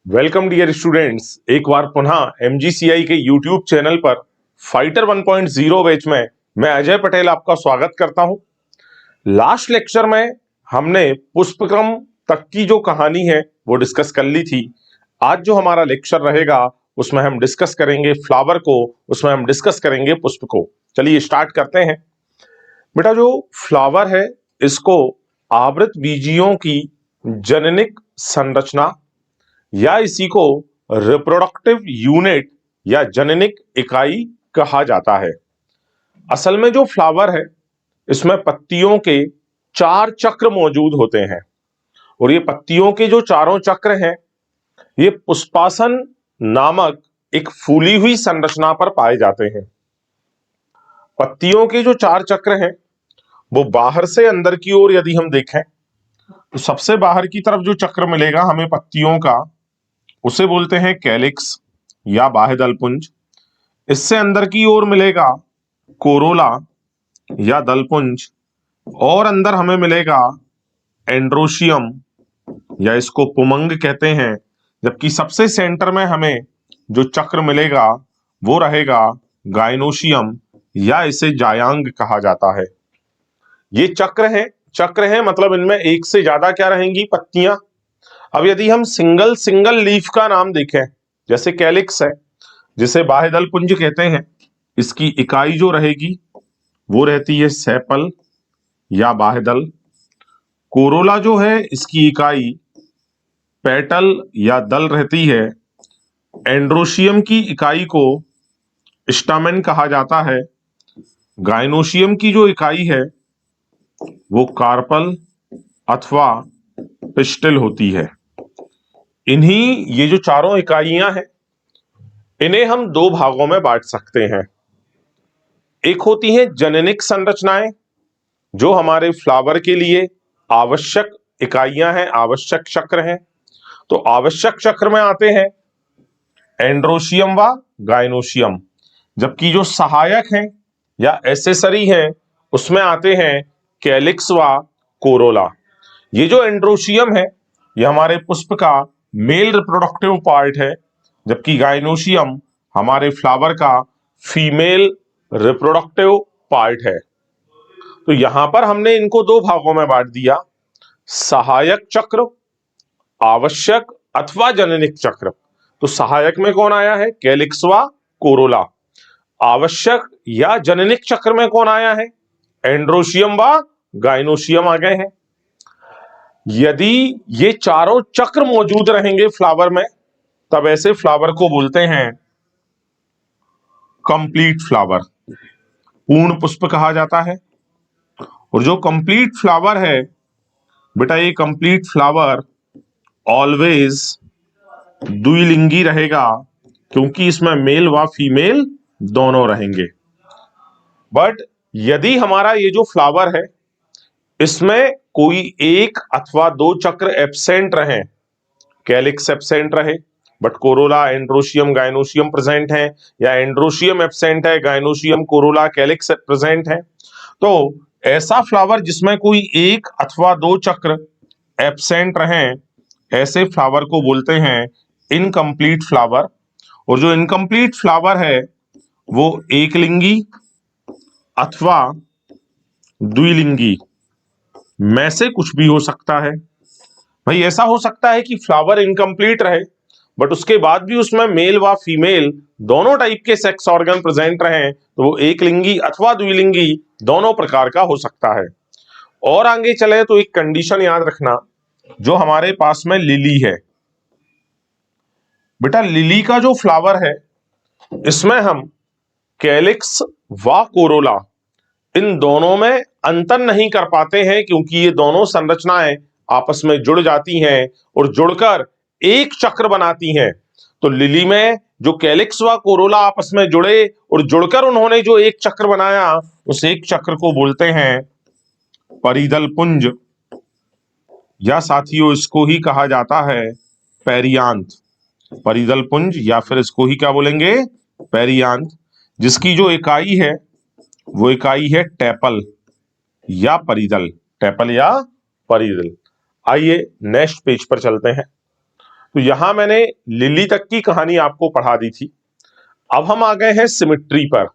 Welcome dear students, एक बार पुनः MGCI के यूट्यूब चैनल पर फाइटर 1.0 बैच में मैं अजय पटेल आपका स्वागत करता हूं। लास्ट लेक्चर में हमने पुष्पक्रम तक की जो कहानी है वो डिस्कस कर ली थी। आज जो हमारा लेक्चर रहेगा उसमें हम डिस्कस करेंगे फ्लावर को, उसमें हम डिस्कस करेंगे पुष्प को। चलिए स्टार्ट करते हैं। बेटा, जो फ्लावर है इसको आवृत बीजियों की जननिक संरचना या इसी को रिप्रोडक्टिव यूनिट या जननिक इकाई कहा जाता है। असल में जो फ्लावर है इसमें पत्तियों के 4 चक्र मौजूद होते हैं और ये पत्तियों के जो चारों चक्र हैं ये पुष्पासन नामक एक फूली हुई संरचना पर पाए जाते हैं। पत्तियों के जो 4 चक्र हैं वो बाहर से अंदर की ओर यदि हम देखें तो सबसे बाहर की तरफ जो चक्र मिलेगा हमें पत्तियों का, उसे बोलते हैं कैलिक्स या बाह्य पुंज। इससे अंदर की ओर मिलेगा कोरोला या दलपुंज और अंदर हमें मिलेगा एंड्रोशियम या इसको पुमंग कहते हैं। जबकि सबसे सेंटर में हमें जो चक्र मिलेगा वो रहेगा गाइनोशियम या इसे जायांग कहा जाता है। ये चक्र है मतलब इनमें एक से ज्यादा क्या रहेंगी, पत्तियां। अब यदि हम सिंगल सिंगल लीफ का नाम देखें, जैसे कैलिक्स है जिसे बाह्यदल पुंज कहते हैं, इसकी इकाई जो रहेगी वो रहती है सेपल या बाह्यदल। कोरोला जो है इसकी इकाई पेटल या दल रहती है। एंड्रोशियम की इकाई को स्टामेन कहा जाता है। गाइनोशियम की जो इकाई है वो कार्पल अथवा पिस्टिल होती है। इन्हीं ये जो चारों इकाइयां हैं इन्हें हम 2 भागों में बांट सकते हैं। एक होती है जननिक संरचनाएं जो हमारे फ्लावर के लिए आवश्यक इकाइयां हैं, आवश्यक चक्र हैं। तो आवश्यक चक्र में आते हैं एंड्रोशियम व गाइनोशियम, जबकि जो सहायक हैं या एसेसरी हैं उसमें आते हैं कैलिक्स व कोरोला। ये जो एंड्रोशियम है ये हमारे पुष्प का मेल रिप्रोडक्टिव पार्ट है, जबकि गाइनोशियम हमारे फ्लावर का फीमेल रिप्रोडक्टिव पार्ट है। तो यहां पर हमने इनको 2 भागों में बांट दिया, सहायक चक्र, आवश्यक अथवा जननिक चक्र। तो सहायक में कौन आया है, कैलिक्स व कोरोला। आवश्यक या जननिक चक्र में कौन आया है, एंड्रोशियम व गाइनोशियम आ गए हैं। यदि ये चारों चक्र मौजूद रहेंगे फ्लावर में तब ऐसे फ्लावर को बोलते हैं कंप्लीट फ्लावर, पूर्ण पुष्प कहा जाता है। और जो कंप्लीट फ्लावर है बेटा, ये कंप्लीट फ्लावर ऑलवेज द्विलिंगी रहेगा क्योंकि इसमें मेल व फीमेल दोनों रहेंगे। बट यदि हमारा ये जो फ्लावर है इसमें कोई एक अथवा 2 चक्र एब्सेंट रहे, कैलिक्स एब्सेंट रहे but Corolla androecium gynoecium present है, या एंड्रोशियम एब्सेंट है गाइनोशियम कोरोला कैलिक्स प्रेजेंट है, तो ऐसा फ्लावर जिसमें कोई एक अथवा 2 चक्र एब्सेंट रहे ऐसे फ्लावर को बोलते हैं इनकम्प्लीट फ्लावर। और जो इनकम्प्लीट फ्लावर है वो एकलिंगी अथवा द्विलिंगी में से कुछ भी हो सकता है। भाई ऐसा हो सकता है कि फ्लावर इनकम्प्लीट रहे बट उसके बाद भी उसमें मेल व फीमेल दोनों टाइप के सेक्स ऑर्गन प्रेजेंट रहे, तो वो एकलिंगी अथवा द्विलिंगी दोनों प्रकार का हो सकता है। और आगे चले तो एक कंडीशन याद रखना, जो हमारे पास में लिली है बेटा, लिली का जो फ्लावर है इसमें हम कैलिक्स व कोरोला इन दोनों में अंतर नहीं कर पाते हैं क्योंकि ये दोनों संरचनाएं आपस में जुड़ जाती हैं और जुड़कर एक चक्र बनाती हैं। तो लिली में जो कैलिक्स व कोरोला आपस में जुड़े और जुड़कर उन्होंने जो एक चक्र बनाया उस एक चक्र को बोलते हैं परिदल पुंज, या साथियों इसको ही कहा जाता है पेरियांथ। परिदल पुंज या फिर इसको ही क्या बोलेंगे, पेरियांथ, जिसकी जो इकाई है वो इकाई है टेपल या परिदल, टेपल या परिदल। आइए नेक्स्ट पेज पर चलते हैं। तो यहां मैंने लिली तक की कहानी आपको पढ़ा दी थी। अब हम आ गए हैं सिमिट्री पर।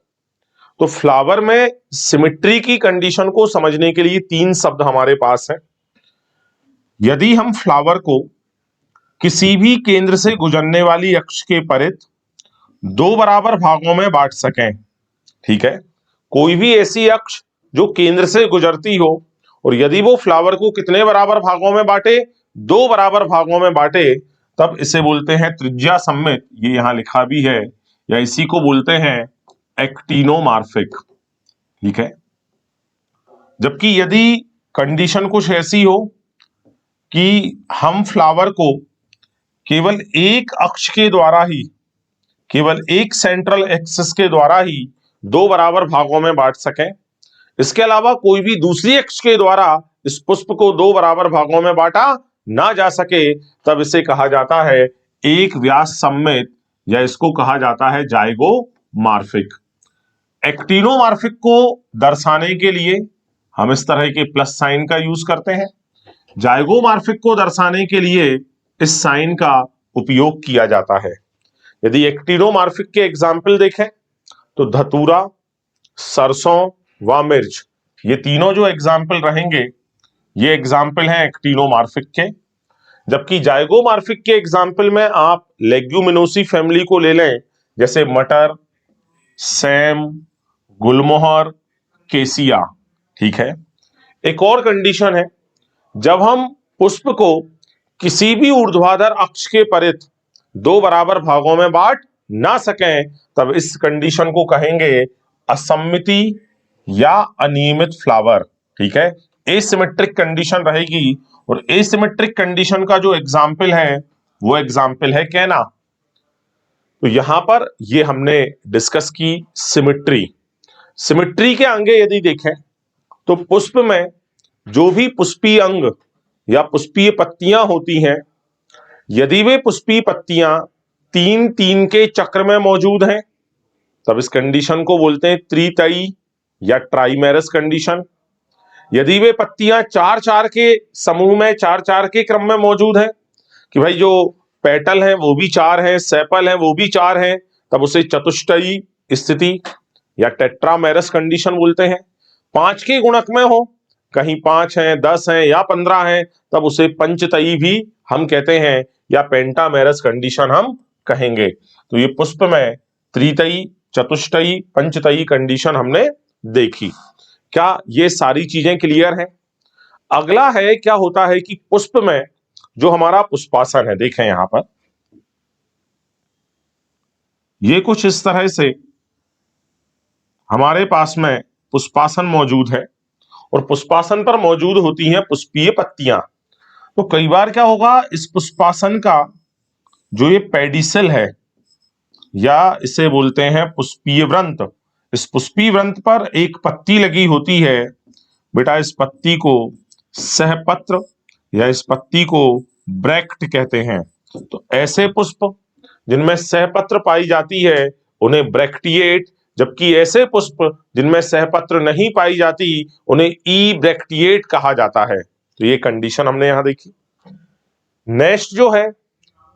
तो फ्लावर में सिमिट्री की कंडीशन को समझने के लिए तीन शब्द हमारे पास हैं। यदि हम फ्लावर को किसी भी केंद्र से गुजरने वाली अक्ष के परित दो बराबर भागों में बांट सकें, ठीक है, कोई भी ऐसी अक्ष जो केंद्र से गुजरती हो और यदि वो फ्लावर को कितने बराबर भागों में बांटे, दो बराबर भागों में बांटे, तब इसे बोलते हैं त्रिज्या सममित। ये यहां लिखा भी है, या इसी को बोलते हैं एक्टिनोमार्फिक, ठीक है। जबकि यदि कंडीशन कुछ ऐसी हो कि हम फ्लावर को केवल एक अक्ष के द्वारा ही, केवल एक सेंट्रल एक्सिस के द्वारा ही दो बराबर भागों में बांट सकें, इसके अलावा कोई भी दूसरी अक्ष के द्वारा इस पुष्प को दो बराबर भागों में बांटा ना जा सके, तब इसे कहा जाता है एक व्यास सममित, या इसको कहा जाता है जाइगोमार्फिक। एक्टिनोमार्फिक को दर्शाने के लिए हम इस तरह के प्लस साइन का यूज करते हैं। जाइगोमार्फिक को दर्शाने के लिए इस साइन का उपयोग किया जाता है। यदि एक्टिनोमार्फिक के एग्जाम्पल देखें तो धतूरा, सरसों व मिर्च, ये तीनों जो एग्जाम्पल रहेंगे ये एग्जाम्पल हैं एक्टिनोमार्फिक के। जबकि जाइगोमार्फिक के एग्जाम्पल में आप लेग्यूमिनोसी फैमिली को ले लें, जैसे मटर, सेम, गुलमोहर, केसिया, ठीक है। एक और कंडीशन है, जब हम पुष्प को किसी भी ऊर्ध्वाधर अक्ष के परित दो बराबर भागों में बांट ना सकें, तब इस कंडीशन को कहेंगे असम्मिति या अनियमित फ्लावर, ठीक है। एसिमेट्रिक कंडीशन रहेगी, और एसिमेट्रिक कंडीशन का जो एग्जाम्पल है वो एग्जाम्पल है कैना। तो यहां पर ये हमने डिस्कस की सिमिट्री। सिमिट्री के आगे यदि देखें तो पुष्प में जो भी पुष्पीय अंग या पुष्पीय पत्तियां होती हैं, यदि वे पुष्पीय पत्तियां तीन तीन के चक्र में मौजूद हैं, तब इस कंडीशन को बोलते हैं त्रितयी या ट्राइमेरस कंडीशन। यदि वे पत्तियां चार चार के समूह में, चार चार के क्रम में मौजूद हैं, कि भाई जो पेटल हैं वो भी चार हैं, सेपल हैं वो भी चार हैं, तब उसे चतुष्टयी स्थिति या टेट्रामेरस कंडीशन बोलते हैं। पांच के गुणक में हो, कहीं 5 हैं, 10 हैं या 15 हैं, तब उसे पंचतयी भी हम कहते हैं, या पेंटामेरस कंडीशन हम कहेंगे। तो ये पुष्प में त्रितयी, चतुष्टयी, पंचतयी कंडीशन हमने देखी। क्या ये सारी चीजें क्लियर हैं? अगला है क्या होता है कि पुष्प में जो हमारा पुष्पासन है, देखें यहां पर ये कुछ इस तरह से हमारे पास में पुष्पासन मौजूद है, और पुष्पासन पर मौजूद होती हैं पुष्पीय पत्तियां। तो कई बार क्या होगा, इस पुष्पासन का जो ये पेडिसल है, या इसे बोलते हैं पुष्पीय व्रंत, इस पुष्पीय व्रंत पर एक पत्ती लगी होती है। बेटा इस पत्ती को सहपत्र या इस पत्ती को ब्रैक्ट कहते हैं। तो ऐसे पुष्प जिनमें सहपत्र पाई जाती है उन्हें ब्रैक्टिएट, जबकि ऐसे पुष्प जिनमें सहपत्र नहीं पाई जाती उन्हें ई ब्रैक्टिएट कहा जाता है। तो ये कंडीशन हमने यहां देखी। नेक्स्ट जो है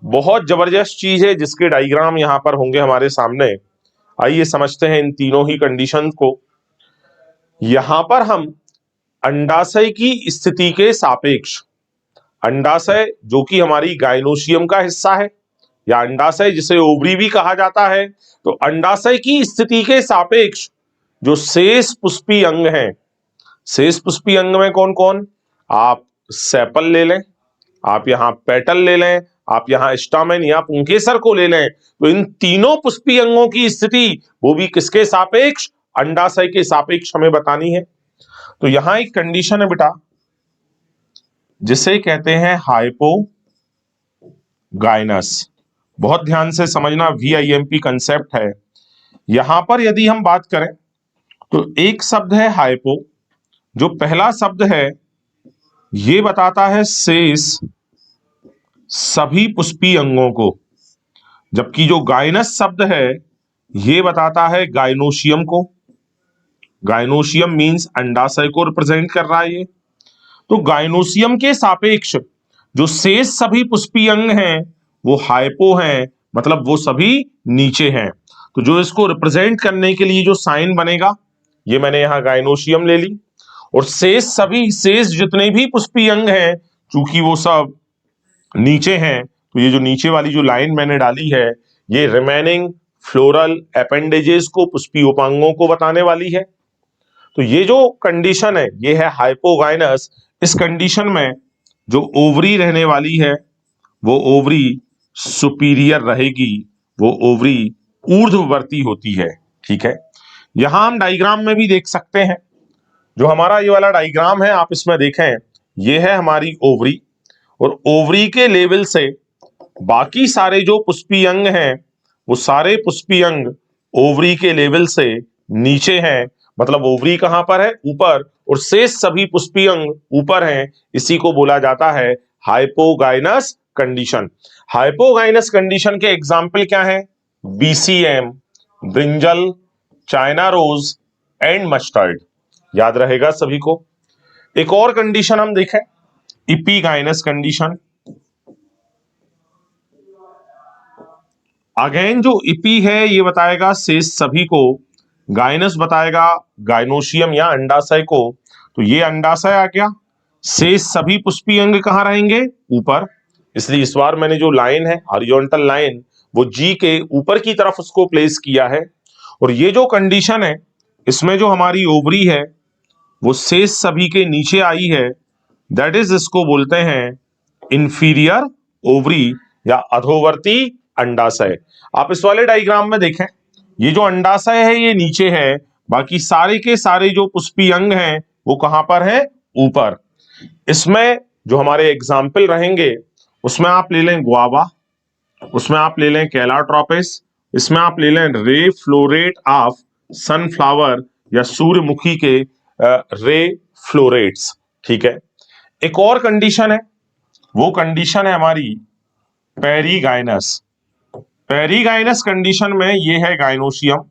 बहुत जबरदस्त चीज है, जिसके डायग्राम यहां पर होंगे हमारे सामने। आइए समझते हैं इन तीनों ही कंडीशन को। यहां पर हम अंडाशय की स्थिति के सापेक्ष, अंडाशय जो कि हमारी गायनोशियम का हिस्सा है, या अंडाशय जिसे ओवरी भी कहा जाता है, तो अंडाशय की स्थिति के सापेक्ष जो शेष पुष्पीय अंग हैं, शेष पुष्पीय अंग में कौन कौन, आप सेपल ले लें, आप यहां पेटल ले लें, आप यहां स्टामेन या पुंकेसर को ले लें, तो इन तीनों पुष्पीय अंगों की स्थिति वो भी किसके सापेक्ष, अंडाशय के सापेक्ष हमें बतानी है। तो यहां एक कंडीशन है बेटा जिसे कहते हैं हाइपोगाइनस। बहुत ध्यान से समझना, VIMP कंसेप्ट है। यहां पर यदि हम बात करें तो एक शब्द है हाइपो, जो पहला शब्द है ये बताता है शेष सभी पुष्पीय अंगों को, जबकि जो गाइनस शब्द है ये बताता है गाइनोशियम को। गाइनोशियम मींस अंडाशय को रिप्रेजेंट कर रहा है ये। तो गाइनोशियम के सापेक्ष जो शेष सभी पुष्पीय अंग हैं वो हाइपो हैं, मतलब वो सभी नीचे हैं। तो जो इसको रिप्रेजेंट करने के लिए जो साइन बनेगा, ये मैंने यहां गाइनोशियम ले ली, और शेष जितने भी पुष्पी अंग हैं, चूंकि वो सब नीचे हैं, तो ये जो नीचे वाली जो लाइन मैंने डाली है, ये रिमेनिंग फ्लोरल अपेंडेजेस को, पुष्पी उपांगों को बताने वाली है। तो ये जो कंडीशन है, ये है हाइपोगाइनस। इस कंडीशन में जो ओवरी रहने वाली है, वो ओवरी सुपीरियर रहेगी, वो ओवरी ऊर्ध्ववर्ती होती है। ठीक है, यहां हम डायग्राम में भी देख सकते हैं, जो हमारा ये वाला डायग्राम है, आप इसमें देखें, ये है हमारी ओवरी, और ओवरी के लेवल से बाकी सारे जो पुष्पी अंग हैं, वो सारे पुष्पी अंग ओवरी के लेवल से नीचे हैं। मतलब ओवरी कहां पर है? ऊपर, और शेष सभी पुष्पी अंग ऊपर हैं। इसी को बोला जाता है हाइपोगाइनस कंडीशन। हाइपोगाइनस कंडीशन के एग्जाम्पल क्या है? BCM, brinjal, China rose and mustard. याद रहेगा सभी को। एक और कंडीशन हम देखें, इपीगाइनस कंडीशन। अगेन जो इपी है ये बताएगा शेष सभी को, गाइनस बताएगा गाइनोशियम या अंडाशय को। तो ये अंडाशय आ गया, शेष सभी पुष्पी अंग कहां रहेंगे? ऊपर। इसलिए इस बार मैंने जो लाइन है हॉरिजॉन्टल लाइन, वो जी के ऊपर की तरफ उसको प्लेस किया है। और ये जो कंडीशन है, इसमें जो हमारी ओवरी है वो शेष सभी के नीचे आई है, दैट इज इसको बोलते हैं इंफीरियर ओवरी या अधोवर्ती अंडाशय। आप इस वाले डायग्राम में देखें, ये जो अंडाशय है ये नीचे है, बाकी सारे के सारे जो पुष्पी अंग हैं वो कहां पर है? ऊपर। इसमें जो हमारे एग्जाम्पल रहेंगे, उसमें आप ले लें गुआवा, उसमें आप ले लें कैलाट्रोपिस, इसमें आप ले लें रे फ्लोरेट ऑफ सनफ्लावर या सूर्यमुखी के रे फ्लोरेट्स। ठीक है, एक और कंडीशन है, वो कंडीशन है हमारी पेरीगाइनस। पेरीगाइनस कंडीशन में ये है गाइनोशियम,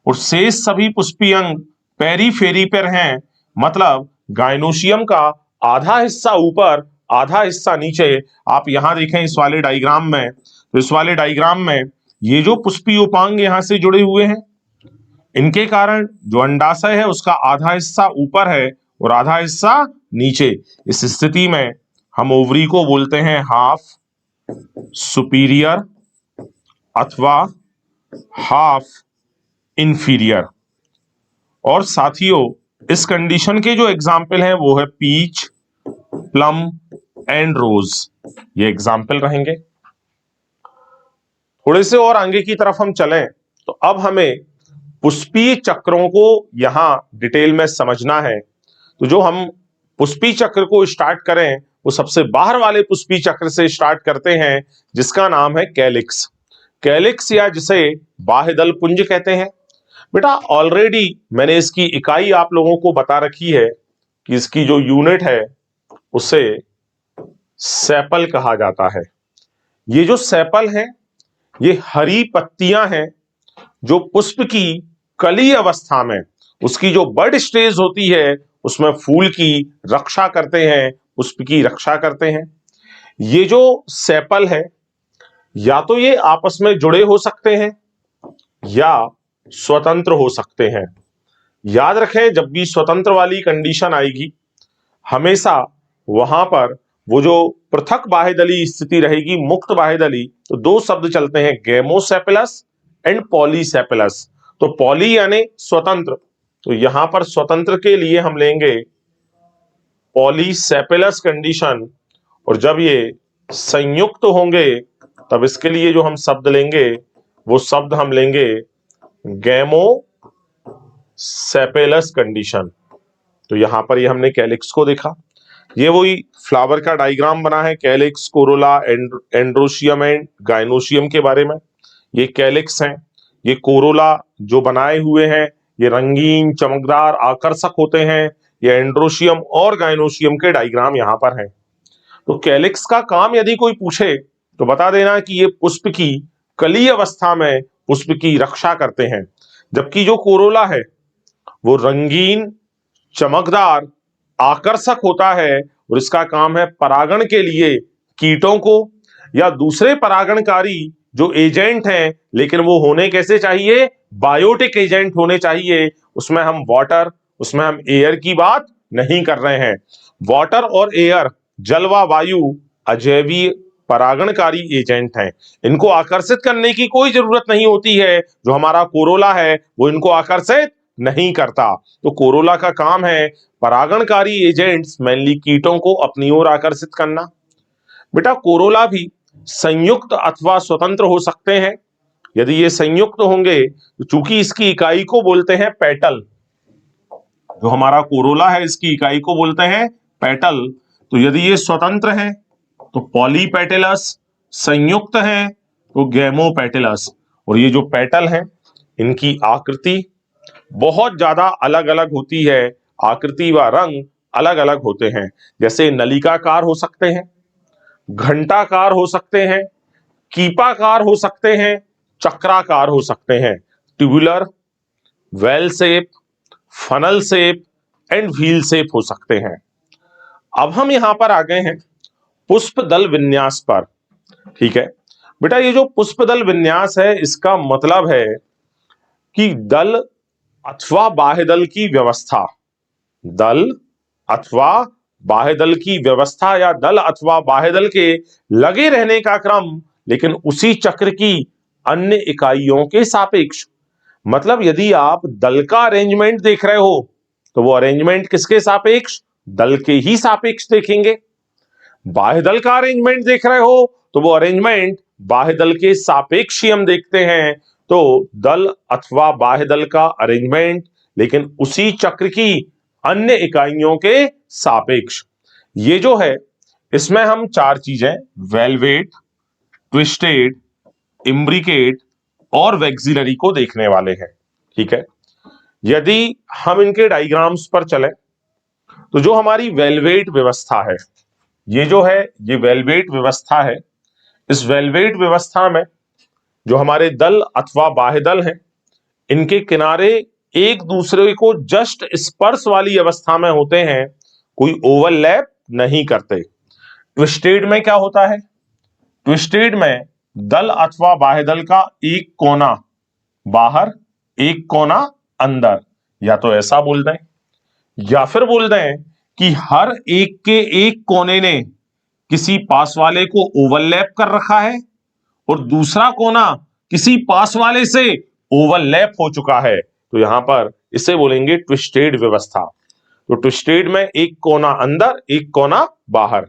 और शेष सभी पुष्पी अंग पेरीफेरी पर हैं। मतलब गाइनोशियम का आधा हिस्सा ऊपर, आधा हिस्सा नीचे। आप यहां देखें इस वाले डायग्राम में, तो इस वाले डायग्राम में ये जो पुष्पी उपांग यहां से जुड़े हुए हैं, इनके कारण जो अंडाशय है उसका आधा हिस्सा ऊपर है और आधा हिस्सा नीचे। इस स्थिति में हम ओवरी को बोलते हैं हाफ सुपीरियर अथवा हाफ इंफीरियर। और साथियों, इस कंडीशन के जो एग्जाम्पल हैं वो है पीच, प्लम एंड रोज। ये एग्जाम्पल रहेंगे। थोड़े से और आगे की तरफ हम चलें, तो अब हमें पुष्पी चक्रों को यहां डिटेल में समझना है। तो जो हम पुष्पी चक्र को स्टार्ट करें, वो सबसे बाहर वाले पुष्पी चक्र से स्टार्ट करते हैं, जिसका नाम है कैलिक्स। कैलिक्स या जिसे बाह्यदल पुंज कहते हैं। बेटा ऑलरेडी मैंने इसकी इकाई आप लोगों को बता रखी है कि इसकी जो यूनिट है उसे सेपल कहा जाता है। ये जो सेपल है, ये हरी पत्तियां हैं जो पुष्प की कली अवस्था में, उसकी जो बड स्टेज होती है उसमें फूल की रक्षा करते हैं, पुष्प की रक्षा करते हैं। ये जो सेपल है, या तो ये आपस में जुड़े हो सकते हैं या स्वतंत्र हो सकते हैं। याद रखें, जब भी स्वतंत्र वाली कंडीशन आएगी, हमेशा वहां पर वो जो पृथक बाह्यदली स्थिति रहेगी, मुक्त बाह्यदली, तो दो शब्द चलते हैं, गेमोसेपलस एंड पॉलीसेपलस। तो पॉली यानी स्वतंत्र, तो यहां पर स्वतंत्र के लिए हम लेंगे पॉलीसेपलस कंडीशन। और जब ये संयुक्त होंगे, तब इसके लिए जो हम शब्द लेंगे, वो शब्द हम लेंगे गेमोसेपेलस कंडीशन। तो यहां पर ये हमने कैलिक्स को देखा। ये वही फ्लावर का डायग्राम बना है, calyx, Corolla, androecium and gynoecium के बारे में। ये कैलिक्स हैं, ये कोरोला जो बनाए हुए हैं, ये रंगीन, चमकदार, आकर्षक होते हैं। ये एंड्रोशियम और गाइनोशियम के डायग्राम यहां पर हैं। तो कैलिक्स का काम यदि कोई पूछे तो बता देना कि ये पुष्प की कली अवस्था में पुष्प की रक्षा करते हैं, जबकि जो कोरोला है वो रंगीन, चमकदार, आकर्षक होता है और इसका काम है परागण के लिए कीटों को या दूसरे परागणकारी जो एजेंट हैं, लेकिन वो होने कैसे चाहिए, बायोटिक एजेंट होने चाहिए। उसमें हम वाटर, उसमें हम एयर की बात नहीं कर रहे हैं। वाटर और एयर, जल व वायु अजैवीय परागणकारी एजेंट हैं। इनको आकर्षित करने की कोई जरूरत नहीं होती है। जो हमारा कोरोला है वो इनको आकर्षित नहीं करता। तो कोरोला का काम है परागणकारी एजेंट्स मेनली कीटों को अपनी ओर आकर्षित करना। बेटा कोरोला भी संयुक्त अथवा स्वतंत्र हो सकते हैं। यदि ये संयुक्त होंगे तो चूंकि इसकी इकाई को बोलते हैं पेटल, जो हमारा कोरोला है इसकी इकाई को बोलते हैं पेटल। तो यदि ये स्वतंत्र है तो पॉलीपेटेलस, संयुक्त है तो गैमोपेटेलस। और ये जो पेटल है इनकी आकृति बहुत ज्यादा अलग अलग होती है, आकृति व रंग अलग अलग होते हैं। जैसे नलिकाकार हो सकते हैं, घंटाकार हो सकते हैं, कीपाकार हो सकते हैं, चक्राकार हो सकते हैं, tubular, well shape, funnel shape and wheel shape हो सकते हैं। अब हम यहां पर आ गए हैं पुष्प दल विन्यास पर। ठीक है बेटा, ये जो पुष्प दल विन्यास है इसका मतलब है कि दल अथवा बाह्यदल की व्यवस्था, दल अथवा बाह्यदल की व्यवस्था या दल अथवा बाह्यदल के लगे रहने का क्रम, लेकिन उसी चक्र की अन्य इकाइयों के सापेक्ष। मतलब यदि आप दल का अरेंजमेंट देख रहे हो तो वो अरेंजमेंट किसके सापेक्ष, दल के ही सापेक्ष देखेंगे। बाह्यदल का अरेंजमेंट देख रहे हो तो वो अरेंजमेंट बाह्यदल के सापेक्ष ही हम देखते हैं। तो दल अथवा बाह्यदल का अरेंजमेंट लेकिन उसी चक्र की अन्य इकाइयों के सापेक्ष। ये जो है इसमें हम चार चीजें, वेलवेट, ट्विस्टेड, इम्ब्रिकेट और वैक्सिलरी को देखने वाले हैं। ठीक है, यदि हम इनके डायग्राम्स पर चले तो जो हमारी वेलवेट व्यवस्था है, ये जो है ये वेलवेट व्यवस्था है। इस वेलवेट व्यवस्था में जो हमारे दल अथवा बाह्यदल हैं इनके किनारे एक दूसरे को जस्ट स्पर्श वाली अवस्था में होते हैं, कोई ओवरलैप नहीं करते। ट्विस्टेड में क्या होता है, ट्विस्टेड में दल अथवा बाह्यदल का एक कोना बाहर, एक कोना अंदर, या तो ऐसा बोल दें या फिर बोल दें कि हर एक के एक कोने ने किसी पास वाले को ओवरलैप कर रखा है और दूसरा कोना किसी पास वाले से ओवरलैप हो चुका है। तो यहां पर इसे बोलेंगे ट्विस्टेड व्यवस्था। तो ट्विस्टेड में एक कोना अंदर, एक कोना बाहर।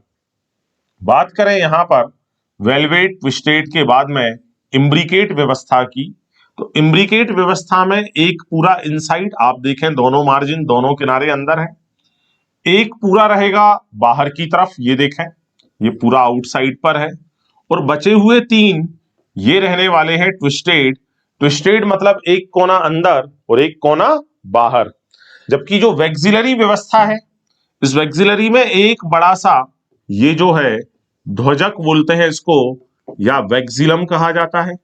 बात करें यहां पर वेलवेट ट्विस्टेड के बाद में इम्ब्रिकेट व्यवस्था की, तो इम्ब्रिकेट व्यवस्था में एक पूरा इनसाइड आप देखें, दोनों मार्जिन दोनों किनारे अंदर है, एक पूरा रहेगा बाहर की तरफ, ये देखें ये पूरा आउटसाइड पर है, और बचे हुए तीन ये रहने वाले हैं ट्विस्टेड। ट्विस्टेड मतलब एक कोना अंदर और एक कोना बाहर। जबकि जो वैक्सिलरी व्यवस्था है, इस वैक्सिलरी में एक बड़ा सा ये जो है ध्वजक बोलते हैं इसको, या वैक्सिलम कहा जाता है,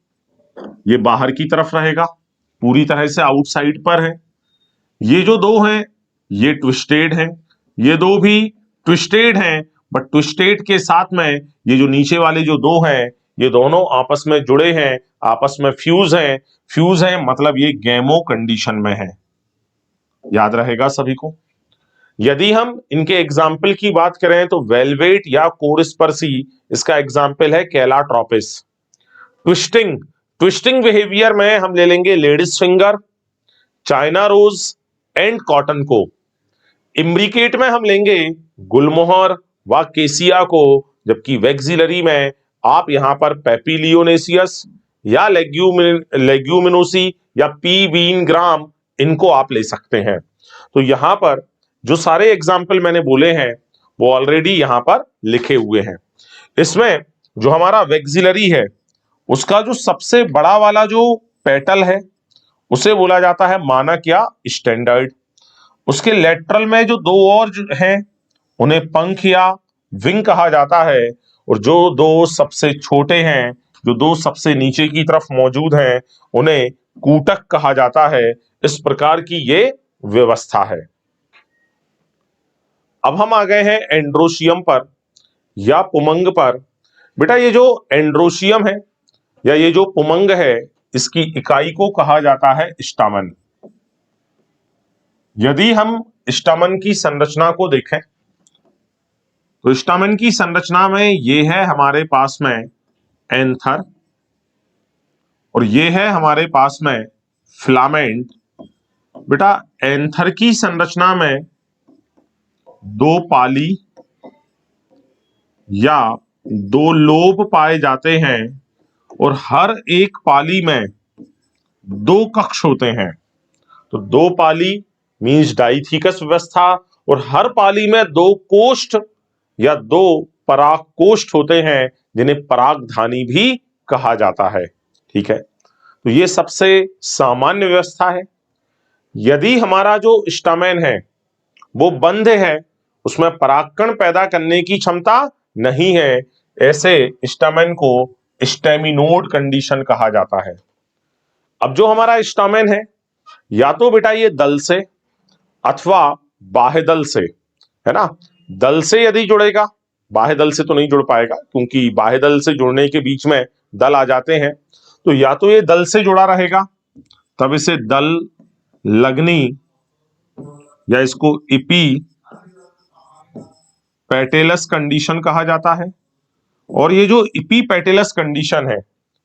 ये बाहर की तरफ रहेगा, पूरी तरह से आउटसाइड पर है। ये जो दो हैं ये ट्विस्टेड हैं, ये दो भी ट्विस्टेड हैं, बट ट्विस्टेड के साथ में ये जो नीचे वाले जो दो हैं ये दोनों आपस में जुड़े हैं, आपस में फ्यूज हैं। फ्यूज हैं मतलब ये गैमो कंडीशन में है, याद रहेगा सभी को। यदि हम इनके एग्जाम्पल की बात करें तो वेलवेट या कोरस्पर्सी, इसका एग्जाम्पल है कैलाट्रोपिस। ट्विस्टिंग, ट्विस्टिंग बिहेवियर में हम ले लेंगे ladies finger, China rose and cotton को। इम्ब्रिकेट में हम लेंगे गुलमोहर व केसिया को, जबकि वैक्सिलरी में आप यहां पर पेपिलियोनेसियस या लेग्यूमिनोसी या पी बीन ग्राम, इनको आप ले सकते हैं। तो यहां पर जो सारे एग्जाम्पल मैंने बोले हैं वो ऑलरेडी यहां पर लिखे हुए हैं। इसमें जो हमारा वैक्सिलरी है उसका जो सबसे बड़ा वाला जो पेटल है उसे बोला जाता है मानक या स्टैंडर्ड। उसके लेटरल में जो दो और हैं उन्हें पंख या विंग कहा जाता है, और जो दो सबसे छोटे हैं, जो दो सबसे नीचे की तरफ मौजूद हैं, उन्हें कूटक कहा जाता है। इस प्रकार की ये व्यवस्था है। अब हम आ गए हैं एंड्रोशियम पर या पुमंग पर। बेटा ये जो एंड्रोशियम है या ये जो पुमंग है, इसकी इकाई को कहा जाता है स्टामन। यदि हम स्टामन की संरचना को देखें तो स्टामन की संरचना में ये है हमारे पास में एंथर और ये है हमारे पास में फिलामेंट। बेटा एंथर की संरचना में दो पाली या दो लोब पाए जाते हैं और हर एक पाली में दो कक्ष होते हैं। तो दो पाली मींस डाइथिकस व्यवस्था और हर पाली में दो कोष्ठ या दो पराग कोष्ठ होते हैं जिन्हें परागधानी भी कहा जाता है। ठीक है, तो ये सबसे सामान्य व्यवस्था है। यदि हमारा जो स्टामेन है वो बंद है, उसमें परागकण पैदा करने की क्षमता नहीं है, ऐसे स्टामेन को स्टेमिनोड कंडीशन कहा जाता है। अब जो हमारा स्टामेन है या तो बेटा ये दल से अथवा बाह्य दल से, है ना। दल से यदि जुड़ेगा, बाह्य दल से तो नहीं जुड़ पाएगा क्योंकि बाह्य दल से जुड़ने के बीच में दल आ जाते हैं। तो या तो ये दल से जुड़ा रहेगा, तब इसे दल लग्नी या इसको इपी पेटेलस कंडीशन कहा जाता है। और ये जो इपी पेटेलस कंडीशन है,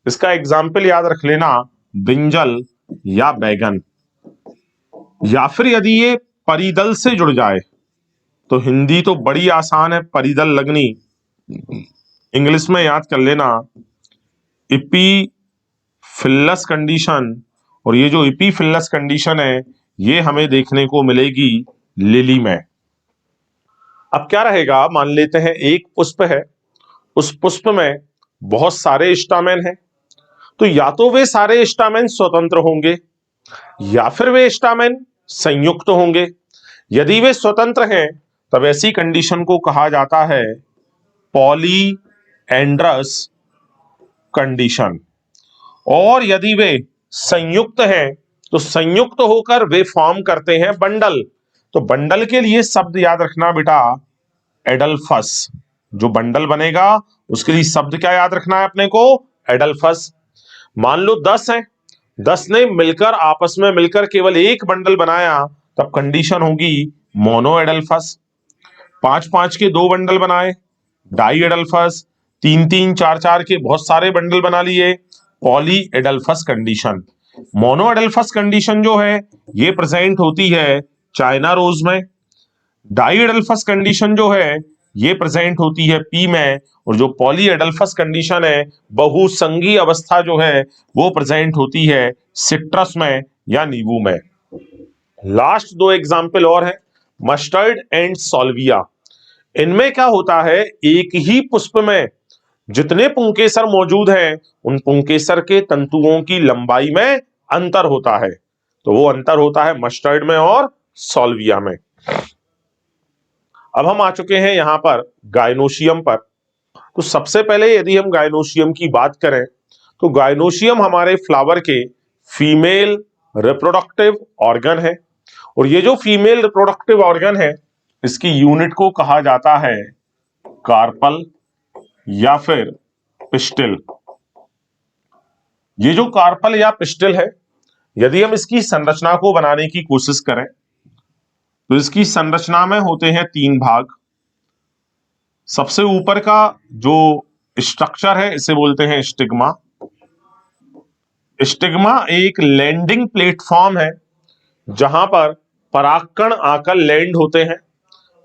इसका एग्जाम्पल याद रख लेना, ब्रिंजल या बैगन। या फिर यदि ये परिदल से जुड़ जाए तो हिंदी तो बड़ी आसान है, परिदल लग्नी, इंग्लिश में याद कर लेना इपीफिलस कंडीशन। और ये जो इपीफिलस कंडीशन है ये हमें देखने को मिलेगी लिली में। अब क्या रहेगा, मान लेते हैं एक पुष्प है, उस पुष्प में बहुत सारे स्टामेन हैं, तो या तो वे सारे स्टामेन स्वतंत्र होंगे या फिर वे स्टामेन संयुक्त होंगे। यदि वे स्वतंत्र हैं तब ऐसी कंडीशन को कहा जाता है पॉलीएंड्रस कंडीशन। और यदि वे संयुक्त हैं तो संयुक्त होकर वे फॉर्म करते हैं बंडल। तो बंडल के लिए शब्द याद रखना बेटा, एडल्फस। जो बंडल बनेगा उसके लिए शब्द क्या याद रखना है अपने को, एडल्फस। मान लो 10 है, 10 ने मिलकर आपस में मिलकर केवल एक बंडल बनाया, तब कंडीशन होगी मोनो एडल्फस। 5-5 के दो बंडल बनाए, डाई एडल्फस। 3-3 4-4 के बहुत सारे बंडल बना लिए, poly adelphous condition. Mono adelphous condition जो है ये प्रेजेंट होती है चाइना रोज में। डाई एडल्फस कंडीशन जो है ये प्रेजेंट होती है पी में। और जो पॉली एडल्फस कंडीशन है, बहुसंगी अवस्था जो है वो प्रेजेंट होती है सिट्रस में या नींबू में। लास्ट दो एग्जाम्पल और है, मस्टर्ड एंड सॉल्विया। इनमें क्या होता है, एक ही पुष्प में जितने पुंकेसर मौजूद हैं उन पुंकेसर के तंतुओं की लंबाई में अंतर होता है। तो वो अंतर होता है मस्टर्ड में और सॉल्विया में। अब हम आ चुके हैं यहां पर गायनोशियम पर। तो सबसे पहले यदि हम गायनोशियम की बात करें तो गायनोशियम हमारे फ्लावर के फीमेल रिप्रोडक्टिव ऑर्गन है। और ये जो फीमेल रिप्रोडक्टिव ऑर्गन है इसकी यूनिट को कहा जाता है कार्पल या फिर पिस्टिल। ये जो कार्पल या पिस्टिल है, यदि हम इसकी संरचना को बनाने की कोशिश करें तो इसकी संरचना में होते हैं 3 भाग। सबसे ऊपर का जो स्ट्रक्चर है इसे बोलते हैं स्टिग्मा। स्टिग्मा एक लैंडिंग प्लेटफॉर्म है जहां पर परागकण आकर लैंड होते हैं।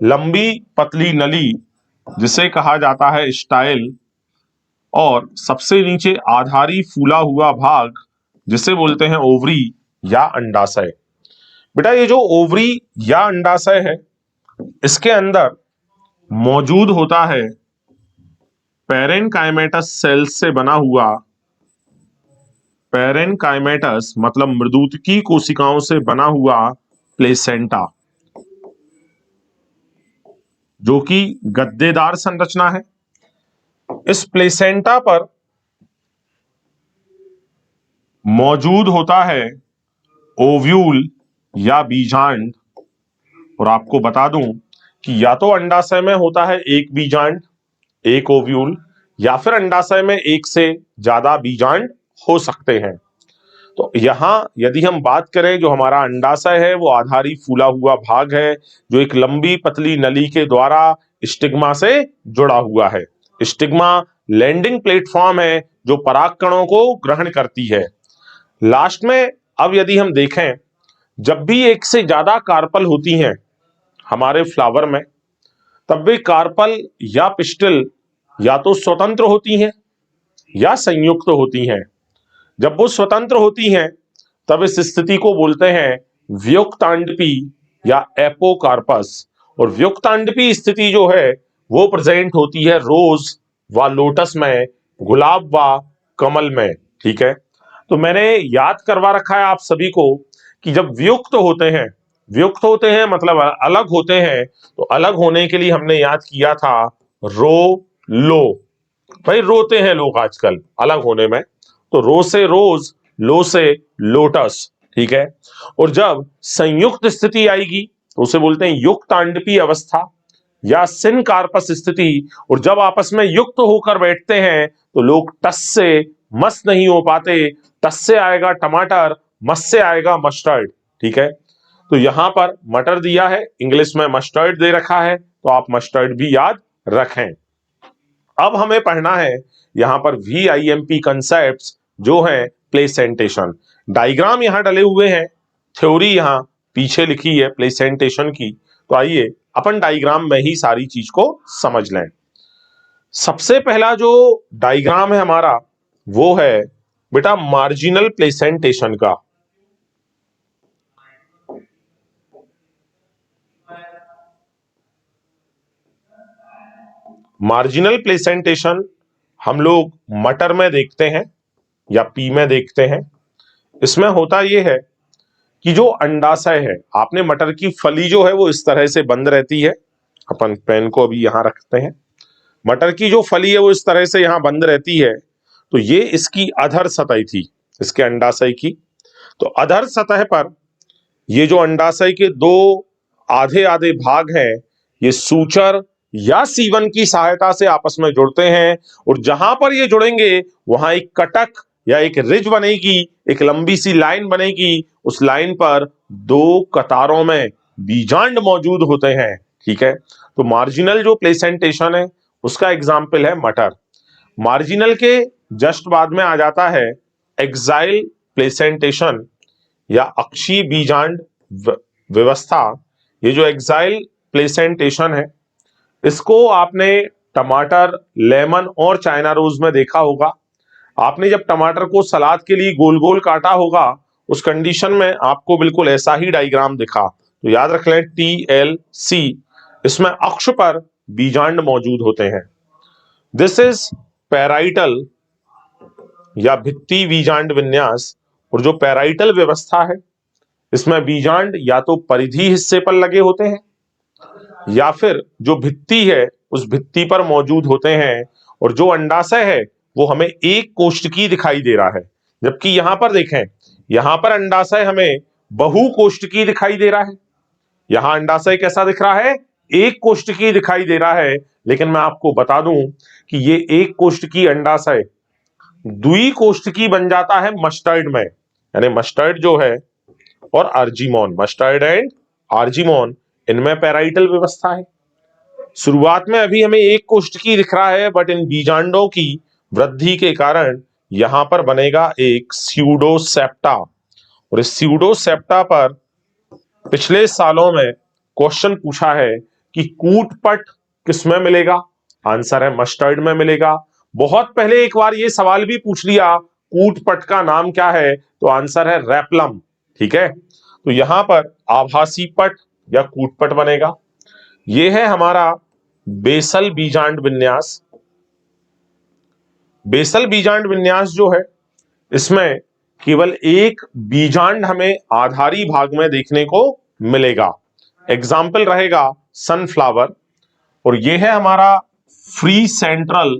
लंबी पतली नली जिसे कहा जाता है स्टाइल, और सबसे नीचे आधारी फूला हुआ भाग जिसे बोलते हैं ओवरी या अंडाशय। बेटा ये जो ओवरी या अंडाशय है इसके अंदर मौजूद होता है पैरेनकाइमेटस सेल्स से बना हुआ, पैरेनकाइमेटस मतलब मृदुतकी कोशिकाओं से बना हुआ प्लेसेंटा, जो कि गद्देदार संरचना है। इस प्लेसेंटा पर मौजूद होता है ओव्यूल या बीजांड। और आपको बता दूं कि या तो अंडाशय में होता है एक बीजांड एक ओव्यूल, या फिर अंडाशय में एक से ज्यादा बीजांड हो सकते हैं। तो यहां यदि हम बात करें, जो हमारा अंडाशय है वो आधारी फूला हुआ भाग है जो एक लंबी पतली नली के द्वारा स्टिग्मा से जुड़ा हुआ है। स्टिग्मा लैंडिंग प्लेटफॉर्म है जो पराग कणों को ग्रहण करती है। लास्ट में अब यदि हम देखें, जब भी एक से ज्यादा कार्पल होती हैं हमारे फ्लावर में, तब वे कार्पल या पिस्टिल या तो स्वतंत्र होती हैं या संयुक्त होती हैं। जब वो स्वतंत्र होती हैं तब इस स्थिति को बोलते हैं व्युक्तांडपी या एपोकार्पस। और व्युक्तांडपी स्थिति जो है वो प्रेजेंट होती है रोज व लोटस में, गुलाब व कमल में। ठीक है, तो मैंने याद करवा रखा है आप सभी को कि जब वियुक्त होते हैं मतलब अलग होते हैं, तो अलग होने के लिए हमने याद किया था रो लो। भाई रोते हैं लोग आजकल अलग होने में, तो रो से रोज, लो से लोटस। ठीक है, और जब संयुक्त स्थिति आएगी तो उसे बोलते हैं युक्तांडपी अवस्था या सिनकार्पस स्थिति। और जब आपस में युक्त होकर बैठते हैं तो लोग टस से मस नहीं हो पाते। टस से आएगा टमाटर, मस से आएगा मस्टर्ड। ठीक है, तो यहां पर मटर दिया है, इंग्लिश में मस्टर्ड दे रखा है, तो आप मस्टर्ड भी याद रखें। अब हमें पढ़ना है यहां पर VIMP कंसेप्ट्स जो है प्लेसेंटेशन। डायग्राम यहां डले हुए हैं, थ्योरी यहां पीछे लिखी है प्लेसेंटेशन की। तो आइए अपन डायग्राम में ही सारी चीज को समझ लें। सबसे पहला जो डायग्राम है हमारा वो है बेटा मार्जिनल प्लेसेंटेशन का। मार्जिनल प्लेसेंटेशन हम लोग मटर में देखते हैं या पी में देखते हैं। इसमें होता यह है कि जो अंडाशय है, आपने मटर की फली जो है वो इस तरह से बंद रहती है। अपन पेन को अभी यहां रखते हैं। मटर की जो फली है वो इस तरह से यहां बंद रहती है। तो ये इसकी अधर सतह थी, इसके अंडाशय की। तो अधर सतह पर ये जो अंडाशय के दो आधे आधे भाग हैं, ये सूचर या सीवन की सहायता से आपस में जुड़ते हैं। और जहां पर ये जुड़ेंगे वहां एक कटक या एक रिज बनेगी, एक लंबी सी लाइन बनेगी। उस लाइन पर दो कतारों में बीजांड मौजूद होते हैं। ठीक है, तो मार्जिनल जो प्लेसेंटेशन है उसका एग्जाम्पल है मटर। मार्जिनल के जस्ट बाद में आ जाता है एक्साइल प्लेसेंटेशन या अक्षीय बीजांड व्यवस्था। ये जो एक्साइल प्लेसेंटेशन है इसको आपने टमाटर, लेमन और चाइना रोज में देखा होगा। आपने जब टमाटर को सलाद के लिए गोल गोल काटा होगा, उस कंडीशन में आपको बिल्कुल ऐसा ही डायग्राम दिखा। तो याद रख लें TLC। इसमें अक्ष पर बीजांड मौजूद होते हैं। दिस इज पैराइटल या भित्ति बीजांड विन्यास। और जो पैराइटल व्यवस्था है इसमें बीजांड या तो परिधि हिस्से पर लगे होते हैं या फिर जो भित्ति है उस भित्ति पर मौजूद होते हैं। और जो अंडाशय है वो हमें एक कोष्ठकी दिखाई दे रहा है, जबकि यहां पर देखें, यहां पर अंडाशय हमें बहुकोष्ठकी दिखाई दे रहा है। यहां अंडाशय कैसा दिख रहा है? एक कोष्ठकी दिखाई दे रहा है। लेकिन मैं आपको बता दूं कि ये एक कोष्ठकी अंडाशय द्विकोष्ठकी बन जाता है मस्टर्ड में। यानी मस्टर्ड जो है और अर्जिमोन, मस्टर्ड एंड अर्जिमोन, इनमें पैराइटल व्यवस्था है। शुरुआत में अभी हमें एक कोष्ठकी दिख रहा है, बट इन बीजांडों की वृद्धि के कारण यहां पर बनेगा एक स्यूडोसेप्टा। और इस स्यूडोसेप्टा पर पिछले सालों में क्वेश्चन पूछा है कि कूटपट किसमें मिलेगा? आंसर है मस्टर्ड में मिलेगा। बहुत पहले एक बार ये सवाल भी पूछ लिया, कूटपट का नाम क्या है? तो आंसर है रेपलम। ठीक है, तो यहां पर आभासी पट या कूटपट बनेगा। यह है हमारा बेसल बीजांड विन्यास। बेसल बीजांड विन्यास जो है इसमें केवल एक बीजांड हमें आधारी भाग में देखने को मिलेगा। एग्जाम्पल रहेगा सनफ्लावर। और यह है हमारा फ्री सेंट्रल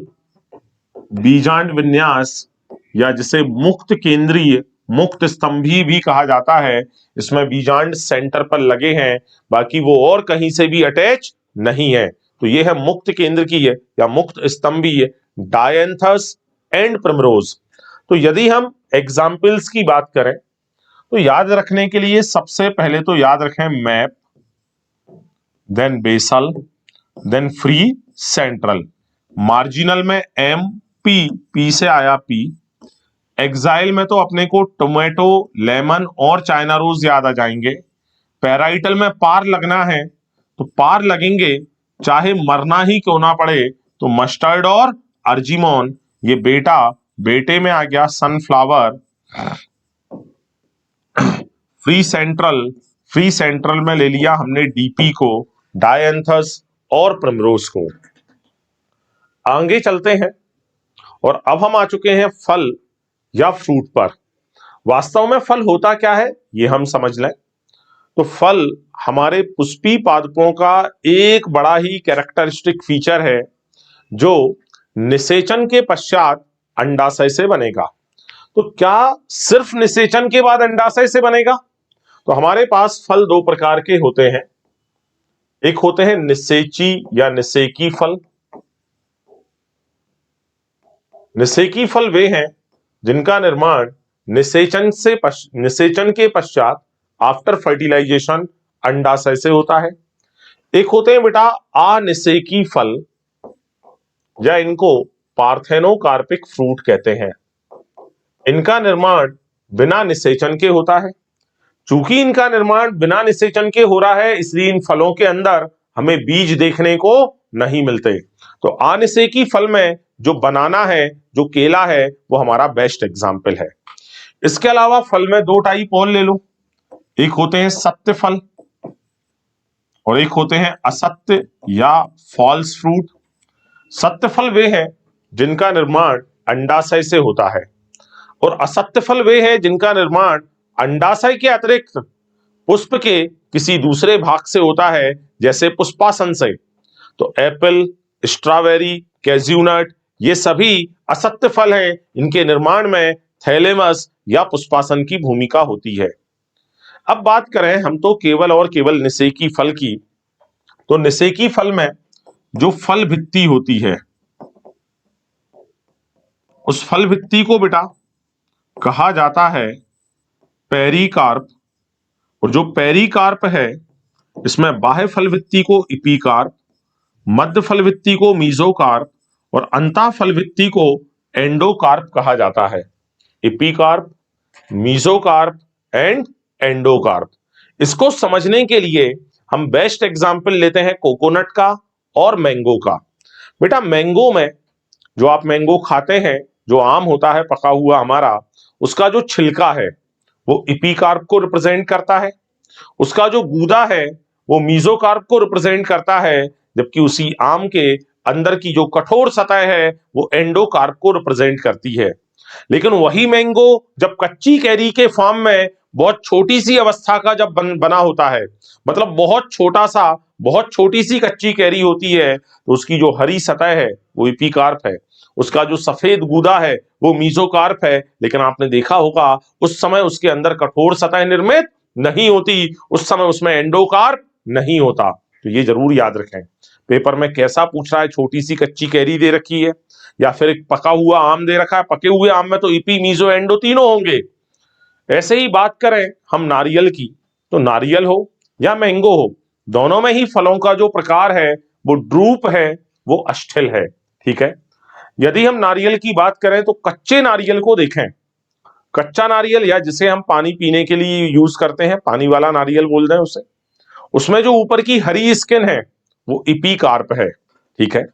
बीजांड विन्यास या जिसे मुक्त केंद्रीय, मुक्त स्तंभी भी कहा जाता है। इसमें बीजांड सेंटर पर लगे हैं, बाकी वो और कहीं से भी अटैच नहीं है। तो यह है मुक्त केंद्र की है या मुक्त स्तंभीय डायंथस एंड प्रिमरोज। तो यदि हम एग्जाम्पल्स की बात करें तो याद रखने के लिए सबसे पहले तो याद रखें map, then basal, then free central. Marginal में एम, पी से आया पी। एक्साइल में तो अपने को टोमेटो, लेमन और चाइना रोज याद आ जाएंगे। पैराइटल में पार लगना है तो पार लगेंगे, चाहे मरना ही क्यों ना पड़े, तो मस्टर्ड और अर्जिमोन। ये बेटे में आ गया सनफ्लावर। फ्री सेंट्रल में ले लिया हमने डीपी को, डायंथस और प्रिमरोज को। आगे चलते हैं और अब हम आ चुके हैं फल या फ्रूट पर। वास्तव में फल होता क्या है ये हम समझ लें। तो फल हमारे पुष्पी पादपों का एक बड़ा ही कैरेक्टरिस्टिक फीचर है जो निषेचन के पश्चात अंडाशय से बनेगा। तो क्या सिर्फ निषेचन के बाद अंडाशय से बनेगा? तो हमारे पास फल दो प्रकार के होते हैं। एक होते हैं निषेची या निषेकी फल। निषेकी फल वे हैं जिनका निर्माण निषेचन के पश्चात आफ्टर फर्टिलाइजेशन अंडाशय से होता है। एक होते हैं बेटा अनिषेकी फल, या इनको पार्थेनोकार्पिक फ्रूट कहते हैं। इनका निर्माण बिना निषेचन के होता है। चूंकि इनका निर्माण बिना निषेचन के हो रहा है, इसलिए इन फलों के अंदर हमें बीज देखने को नहीं मिलते। तो अनिषेकी फल में जो बनाना है, जो केला है, वो हमारा बेस्ट एग्जाम्पल है। इसके अलावा फल में दो टाइप और ले लो। एक होते हैं सत्य फल और एक होते हैं असत्य या फॉल्स फ्रूट। सत्य फल वे हैं जिनका निर्माण अंडाशय से होता है और असत्य फल वे हैं जिनका निर्माण अंडाशय के अतिरिक्त पुष्प के किसी दूसरे भाग से होता है, जैसे पुष्पासन से। तो एप्पल, स्ट्रॉबेरी, कैज्यूनट, ये सभी असत्य फल हैं। इनके निर्माण में थैलेमस या पुष्पासन की भूमिका होती है। अब बात करें हम तो केवल और केवल निषेकी फल की। तो निषेकी फल में जो फल भित्ति होती है, उस फल भित्ति को बेटा कहा जाता है पेरिकार्प। और जो पेरिकार्प है, इसमें बाह्य फल भित्ति को एपिकार्प, मध्य फल भित्ति को मीजोकार्प और अंतः फल भित्ति को एंडोकार्प कहा जाता है। Epicarp, mesocarp and endocarp. इसको समझने के लिए हम बेस्ट एग्जाम्पल लेते हैं कोकोनट का और मैंगो का। बेटा मैंगो में जो आप मैंगो खाते हैं, जो आम होता है पका हुआ हमारा, उसका जो छिलका है वो एपिकार्प को रिप्रेजेंट करता है। उसका जो गूदा है वो मीजोकार्प को रिप्रेजेंट करता है, जबकि उसी आम के अंदर की जो कठोर सतह है वो एंडोकार्प को रिप्रेजेंट करती है। लेकिन वही मैंगो जब कच्ची कैरी के फॉर्म में बहुत छोटी सी अवस्था का जब बना होता है, मतलब बहुत छोटी सी कच्ची कैरी होती है, तो उसकी जो हरी सतह है वो एपिकार्प है, उसका जो सफेद गूदा है वो मीजोकार्प है। लेकिन आपने देखा होगा उस समय उसके अंदर कठोर सतह निर्मित नहीं होती, उस समय उसमें एंडोकार्प नहीं होता। तो ये जरूर याद रखें। पेपर में कैसा पूछ रहा है, छोटी सी कच्ची कैरी दे रखी है या फिर एक पका हुआ आम दे रखा है। पके हुए आम में तो इपी, मीजो, एंडो तीनों होंगे। ऐसे ही बात करें हम नारियल की, तो नारियल हो या मैंगो हो, दोनों में ही फलों का जो प्रकार है वो ड्रूप है, वो अस्थिल है। ठीक है। यदि हम नारियल की बात करें तो कच्चे नारियल को देखें, कच्चा नारियल या जिसे हम पानी पीने के लिए यूज करते हैं, पानी वाला नारियल बोलते हैं उसे, उसमें जो ऊपर की हरी स्किन है वो एपिकार्प है। ठीक है।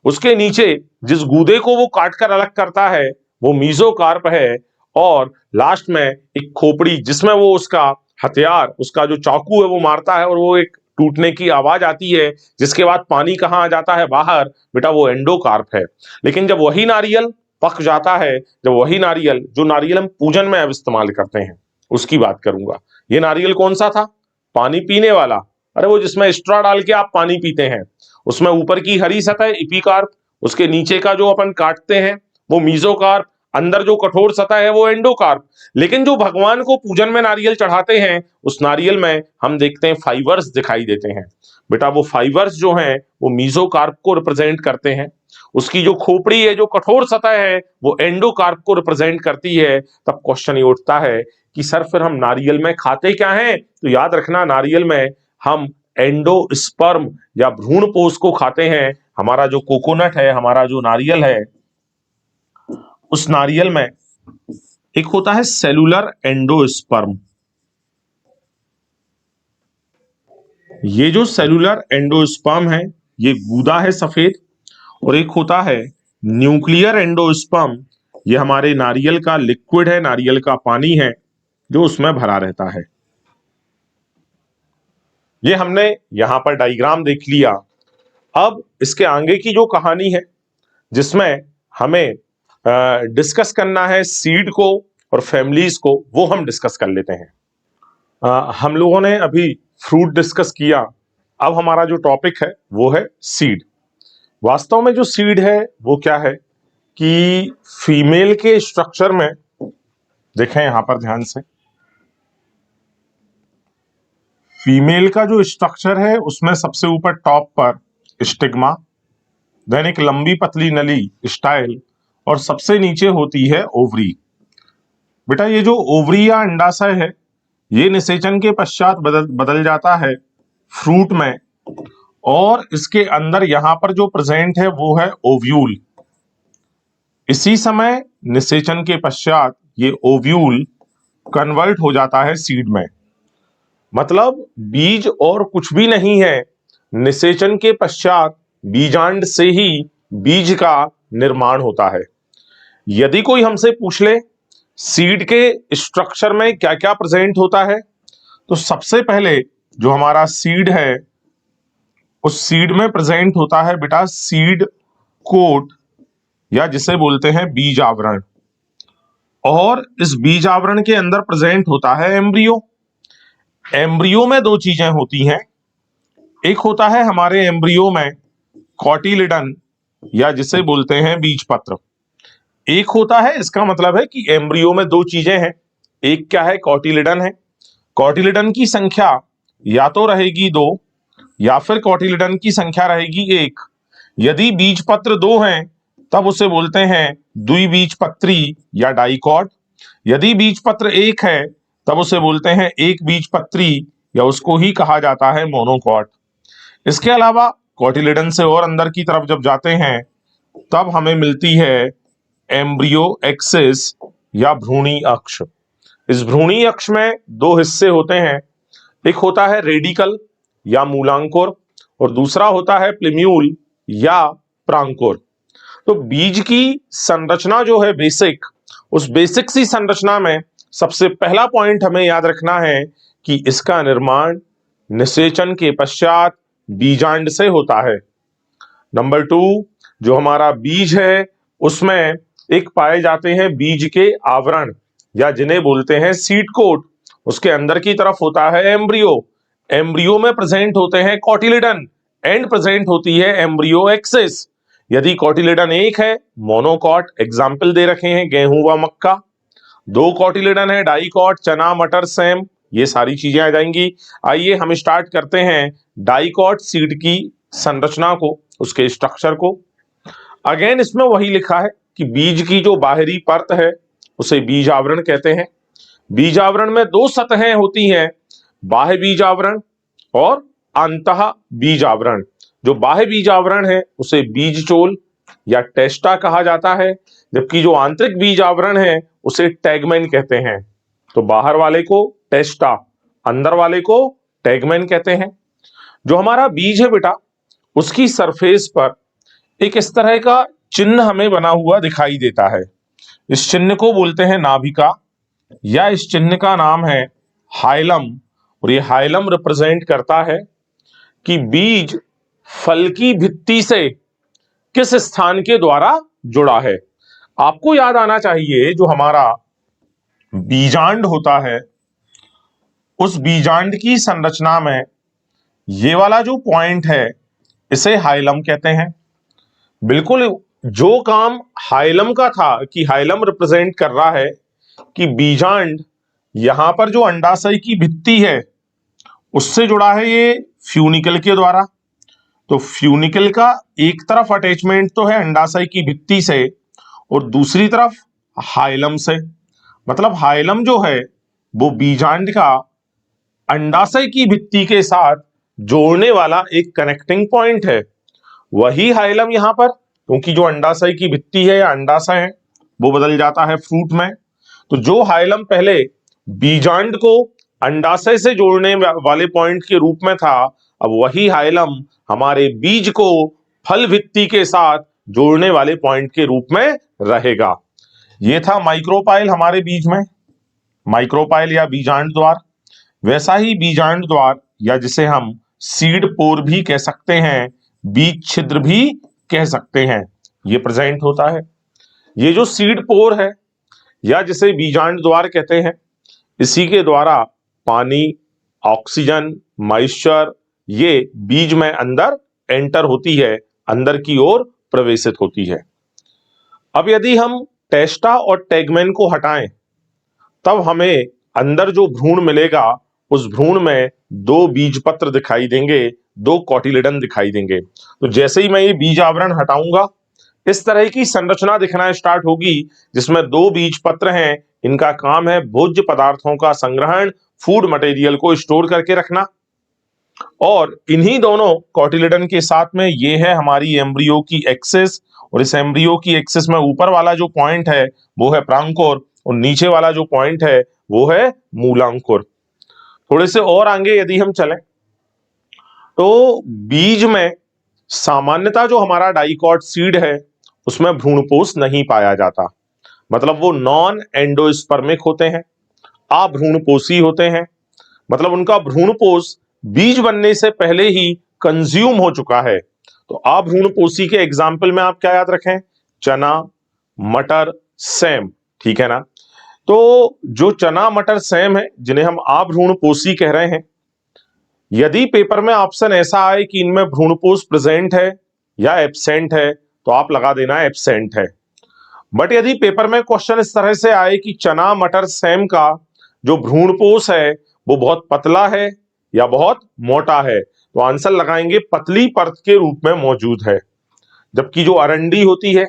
उसके नीचे जिस गूदे को वो काटकर अलग करता है वो मीजोकार्प है। और लास्ट में एक खोपड़ी जिसमें वो उसका हथियार, उसका जो चाकू है वो मारता है और वो एक टूटने की आवाज आती है, जिसके बाद पानी कहाँ आ जाता है बाहर, बेटा वो एंडोकार्प है। लेकिन जब वही नारियल पक जाता है, जब वही नारियल, जो नारियल हम पूजन में अब इस्तेमाल करते हैं उसकी बात करूंगा। ये नारियल कौन सा था? पानी पीने वाला। अरे वो जिसमें स्ट्रॉ डाल के आप पानी पीते हैं, उसमें ऊपर की हरी सतह एपिकार्प, उसके नीचे का जो अपन काटते हैं वो मीजोकार्प, अंदर जो कठोर सतह है वो एंडोकार्प। लेकिन जो भगवान को पूजन में नारियल चढ़ाते हैं उस नारियल में हम देखते हैं फाइबर्स दिखाई देते हैं। बेटा वो फाइबर्स जो हैं वो मीजोकार्प को रिप्रेजेंट करते हैं। उसकी जो खोपड़ी है, जो कठोर सतह है, वो एंडोकार्प को रिप्रेजेंट करती है। तब क्वेश्चन ये उठता है कि सर फिर हम नारियल में खाते क्या हैं? तो याद रखना, नारियल में हम एंडोस्पर्म या भ्रूणपोष को खाते हैं। हमारा जो कोकोनट है, हमारा जो नारियल है, उस नारियल में एक होता है सेलुलर एंडोस्पर्म। ये जो सेलुलर एंडोस्पर्म है ये गूदा है सफेद, और एक होता है न्यूक्लियर एंडोस्पर्म। ये हमारे नारियल का लिक्विड है, नारियल का पानी है जो उसमें भरा रहता है। ये हमने यहां पर डायग्राम देख लिया। अब इसके आगे की जो कहानी है जिसमें हमें डिस्कस करना है सीड को और फैमिलीज को, वो हम डिस्कस कर लेते हैं। हम लोगों ने अभी फ्रूट डिस्कस किया, अब हमारा जो टॉपिक है वो है सीड। वास्तव में जो सीड है वो क्या है कि फीमेल के स्ट्रक्चर में, देखें यहां पर ध्यान से, फीमेल का जो स्ट्रक्चर है उसमें सबसे ऊपर टॉप पर स्टिग्मा, देन एक लंबी पतली नली स्टाइल, और सबसे नीचे होती है ओवरी। बेटा ये जो ओवरी या अंडाशय है ये निषेचन के पश्चात बदल जाता है फ्रूट में, और इसके अंदर यहां पर जो प्रेजेंट है वो है ओव्यूल। इसी समय निषेचन के पश्चात ये ओव्यूल कन्वर्ट हो जाता है सीड में। मतलब बीज और कुछ भी नहीं है, निषेचन के पश्चात बीजांड से ही बीज का निर्माण होता है। यदि कोई हमसे पूछ ले सीड के स्ट्रक्चर में क्या क्या प्रेजेंट होता है, तो सबसे पहले जो हमारा सीड है उस सीड में प्रेजेंट होता है बेटा सीड कोट, या जिसे बोलते हैं बीज आवरण। और इस बीज आवरण के अंदर प्रेजेंट होता है एम्ब्रियो। एम्ब्रियो में दो चीजें होती हैं, एक होता है हमारे एम्ब्रियो में कॉटिलिडन, या जिसे बोलते हैं बीज पत्र। एक होता है, इसका मतलब है कि एम्ब्रियो में दो चीजें हैं, एक क्या है, कॉटिलिडन है। कॉटिलिडन की संख्या या तो रहेगी 2 या फिर कॉटिलिडन की संख्या रहेगी 1। यदि बीज पत्र 2 हैं तब उसे बोलते हैं द्विबीजपत्री या डाइकॉट। यदि बीज पत्र 1 है तब उसे बोलते हैं एक बीजपत्री, या उसको ही कहा जाता है मोनोकॉट। इसके अलावा कॉटिलिडन से और अंदर की तरफ जब जाते हैं तब हमें मिलती है एम्ब्रियो एक्सिस या भ्रूणी अक्ष। इस भ्रूणी अक्ष में दो हिस्से होते हैं, एक होता है रेडिकल या मूलांकुर, और दूसरा होता है प्लिम्यूल या प्रांकुर। तो बीज की संरचना जो है बेसिक, उस बेसिक सी संरचना में सबसे पहला पॉइंट हमें याद रखना है कि इसका निर्माण निषेचन के पश्चात बीजांड से होता है। नंबर 2, जो हमारा बीज है उसमें एक पाए जाते हैं बीज के आवरण, या जिन्हें बोलते हैं सीड कोट। उसके अंदर की तरफ होता है एम्ब्रियो। एम्ब्रियो में प्रेजेंट होते हैं कॉटिलिडन, एंड प्रेजेंट होती है एम्ब्रियो एक्सिस। यदि कॉटिलिडन 1 है मोनोकॉट, एग्जाम्पल दे रखे हैं गेहूं व मक्का। 2 कॉटिलिडन है डाइकॉट, चना मटर सेम, ये सारी चीजें आ जाएंगी। आइए हम स्टार्ट करते हैं डाइकॉट सीड की संरचना को, उसके स्ट्रक्चर को। अगेन इसमें वही लिखा है कि बीज की जो बाहरी परत है उसे बीज आवरण कहते हैं। बीज आवरण में 2 सतहें होती हैं, बाह्य बीज आवरण और अंतः बीज आवरण। जो बाह्य बीज आवरण है उसे बीज चोल या टेस्टा कहा जाता है, जबकि जो आंतरिक बीज आवरण है उसे टैगमेन कहते हैं। तो बाहर वाले को टेस्टा, अंदर वाले को टैगमेन कहते हैं। जो हमारा बीज है बेटा उसकी सरफेस पर एक इस तरह का चिन्ह हमें बना हुआ दिखाई देता है। इस चिन्ह को बोलते हैं नाभिका, या इस चिन्ह का नाम है हाइलम। और ये हाइलम रिप्रेजेंट करता है कि बीज फल की भित्ति से किस स्थान के द्वारा जुड़ा है। आपको याद आना चाहिए जो हमारा बीजांड होता है उस बीजांड की संरचना में ये वाला जो पॉइंट है इसे हाइलम कहते हैं। बिल्कुल जो काम हाइलम का था कि हाइलम रिप्रेजेंट कर रहा है कि बीजांड यहां पर जो अंडाशय की भित्ति है उससे जुड़ा है ये फ्यूनिकल के द्वारा। तो फ्यूनिकल का एक तरफ अटैचमेंट तो है अंडाशय की भित्ति से और दूसरी तरफ हाइलम से। मतलब हाइलम जो है वो बीजांड का अंडाशय की भित्ति के साथ जोड़ने वाला एक कनेक्टिंग पॉइंट है। वही हाइलम यहां पर, क्योंकि जो अंडाशय की भित्ति है या अंडाशय है वो बदल जाता है फ्रूट में, तो जो हाइलम पहले बीजांड को अंडाशय से जोड़ने वाले पॉइंट के रूप में था, अब वही हाइलम हमारे बीज को फल भित्ति के साथ जोड़ने वाले पॉइंट के रूप में रहेगा। ये था माइक्रोपाइल हमारे बीज में, माइक्रोपाइल या बीजांड द्वार। वैसा ही बीजांड द्वार या जिसे हम सीड पोर भी कह सकते हैं, बीज छिद्र भी कह सकते हैं, ये प्रेजेंट होता है। ये जो सीड पोर है या जिसे बीजांड द्वार कहते हैं, इसी के द्वारा पानी, ऑक्सीजन, मॉइस्चर ये बीज में अंदर एंटर होती है, अंदर की ओर प्रवेशित होती है। अब यदि हम टेस्टा और टैगमैन को हटाएं तब हमें अंदर जो भ्रूण मिलेगा उस भ्रूण में दो बीजपत्र दिखाई देंगे, दो कोटिलेडन दिखाई देंगे। तो जैसे ही मैं ये बीज आवरण हटाऊंगा इस तरह की संरचना दिखना स्टार्ट होगी जिसमें दो बीजपत्र हैं। इनका काम है भोज्य पदार्थों का संग्रहण, फूड मटेरियल को स्टोर करके रखना। और इन्हीं दोनों कोटिलेडन के साथ में ये है हमारी एम्ब्रियो की एक्सिस, और इस एम्ब्रियो की एक्सिस में ऊपर वाला जो पॉइंट है वो है प्रांकोर और नीचे वाला जो पॉइंट है वो है मूलांकुर। थोड़े से और आगे यदि हम चलें तो बीज में सामान्यतः जो हमारा डाइकॉट सीड है उसमें भ्रूणपोष नहीं पाया जाता। मतलब वो नॉन एंडोस्पर्मिक होते हैं, अभ्रूणपोषी होते हैं। मतलब उनका भ्रूणपोष बीज बनने से पहले ही कंज्यूम हो चुका है। तो अभ्रूणपोषी के एग्जाम्पल में आप क्या याद रखें? चना, मटर, सेम, ठीक है ना। तो जो चना, मटर, सेम है जिन्हें हम अभ्रूणपोषी कह रहे हैं, यदि पेपर में ऑप्शन ऐसा आए कि इनमें भ्रूणपोष प्रेजेंट है या एब्सेंट है तो आप लगा देना एब्सेंट है। बट यदि पेपर में क्वेश्चन इस तरह से आए कि चना, मटर, सेम का जो भ्रूणपोष है वो बहुत पतला है या बहुत मोटा है, तो आंसर लगाएंगे पतली परत के रूप में मौजूद है। जबकि जो अरंडी होती है,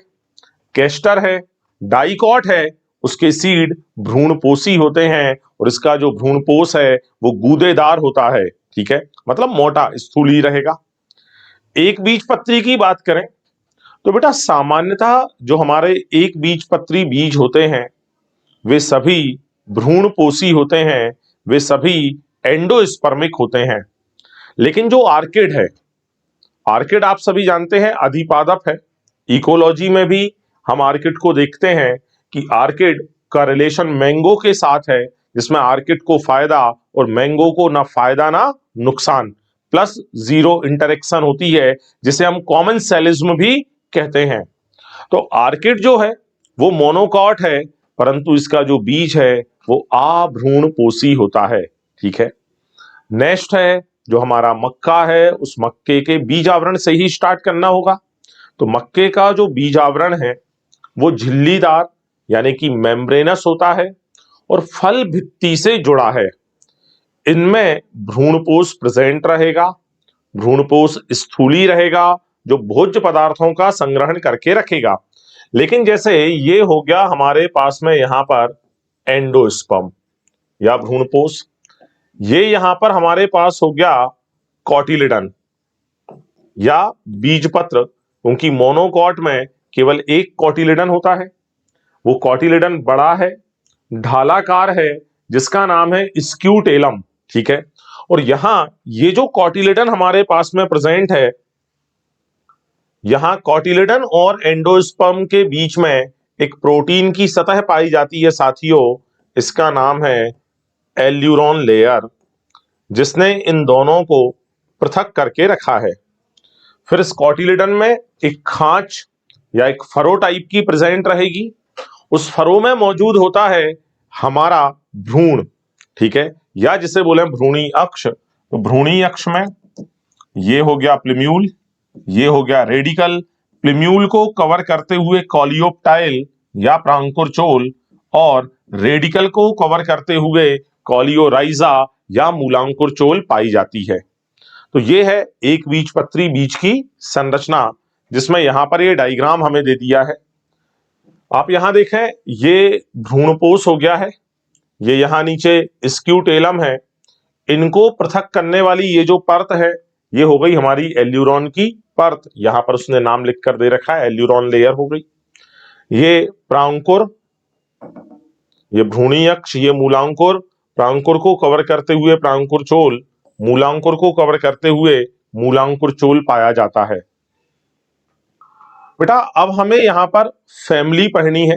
केस्टर है, डाइकॉट है, उसके सीड भ्रूणपोषी होते हैं और इसका जो भ्रूणपोष है वो गूदेदार होता है, ठीक है, मतलब मोटा स्थूली रहेगा। एक बीजपत्री की बात करें तो बेटा सामान्यतः जो हमारे एक बीजपत्री बीज होते हैं वे सभी भ्रूणपोषी होते हैं, वे सभी एंडोस्पर्मिक होते हैं। लेकिन जो आर्किड है, आर्किड आप सभी जानते हैं अधिपादप है। इकोलॉजी में भी हम आर्किड को देखते हैं कि आर्किड का रिलेशन मैंगो के साथ है, जिसमें आर्किड को फायदा और मैंगो को ना फायदा ना नुकसान, प्लस जीरो इंटरेक्शन होती है, जिसे हम कॉमन सेलिज्म भी कहते हैं। तो आर्किड जो है वो मोनोकॉट है, परंतु इसका जो बीज है वो अभ्रूणपोषी होता है, ठीक है। नेक्स्ट है जो हमारा मक्का है, उस मक्के के बीज आवरण से ही स्टार्ट करना होगा। तो मक्के का जो बीज आवरण है वो झिल्लीदार यानी कि मेम्ब्रेनस होता है और फल भित्ति से जुड़ा है। इनमें भ्रूणपोष प्रेजेंट रहेगा, भ्रूणपोष स्थूली रहेगा जो भोज्य पदार्थों का संग्रहण करके रखेगा। लेकिन जैसे ये हो गया हमारे पास में यहां पर एंडोस्पर्म या भ्रूणपोष, ये यहां पर हमारे पास हो गया कोटिलेडन या बीजपत्र, क्योंकि मोनोकॉट में केवल एक कोटिलेडन होता है। वो कोटिलेडन बड़ा है, ढालाकार है, जिसका नाम है स्क्यूटेलम, ठीक है। और यहां ये जो कोटिलेडन हमारे पास में प्रेजेंट है, यहां कोटिलेडन और एंडोस्पर्म के बीच में एक प्रोटीन की सतह पाई जाती है साथियों, इसका नाम है एल्यूरोन लेयर, जिसने इन दोनों को पृथक करके रखा है। फिर इस कोटिलेडन में एक खांच या एक फरो टाइप की प्रेजेंट रहेगी। उस फरो में मौजूद होता है हमारा भ्रूण, ठीक है, या जिसे बोले भ्रूणी अक्ष। तो भ्रूणी अक्ष में ये हो गया प्लिम्यूल, ये हो गया रेडिकल, प्लिम्यूल को कवर करते हुए कॉलियोप्टाइल या प्रांकुरचोल और रेडिकल को कवर करते हुए कॉलियोराइजा या मूलांकुरचोल पाई जाती है। तो ये है एक बीजपत्री बीज की संरचना, जिसमें यहां पर ये डायग्राम हमें दे दिया है। आप यहां देखें, ये भ्रूणपोष हो गया है, ये यहां नीचे स्क्यूटेलम है। इनको पृथक करने वाली ये जो परत है, ये हो गई हमारी एल्यूरोन की परत। यहां पर उसने नाम लिखकर दे रखा है, एल्यूरोन लेयर हो गई। ये प्रांकुर, ये भ्रूणी अक्ष, ये मूलांकुर, प्रांकुर को कवर करते हुए प्रांकुरचोल, मूलांकुर को कवर करते हुए मूलांकुरचोल पाया जाता है। बेटा अब हमें यहां पर फैमिली पढ़नी है।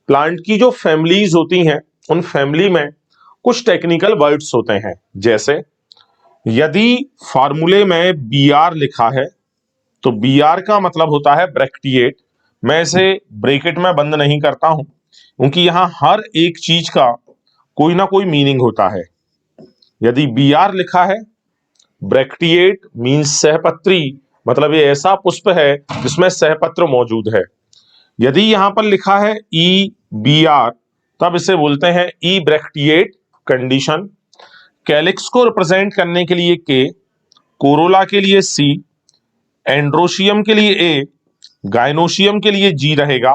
प्लांट की जो फैमिलीज होती हैं, उन फैमिली में कुछ टेक्निकल वर्ड्स होते हैं। जैसे यदि फार्मूले में बी आर लिखा है, तो बी आर का मतलब होता है ब्रैक्टिएट। मैं इसे ब्रैकेट में बंद नहीं करता हूं, क्योंकि यहां हर एक चीज का कोई ना कोई मीनिंग होता है। यदि बी आर लिखा है, ब्रैक्टिएट मीन्स सहपत्री, मतलब ये ऐसा पुष्प है जिसमें सहपत्र मौजूद है। यदि यहां पर लिखा है ई बी आर, तब इसे बोलते हैं ई ब्रैक्टिएट कंडीशन। कैलिक्स को रिप्रेजेंट करने के लिए के, कोरोला के लिए सी, एंड्रोशियम के लिए ए, गाइनोशियम के लिए जी रहेगा,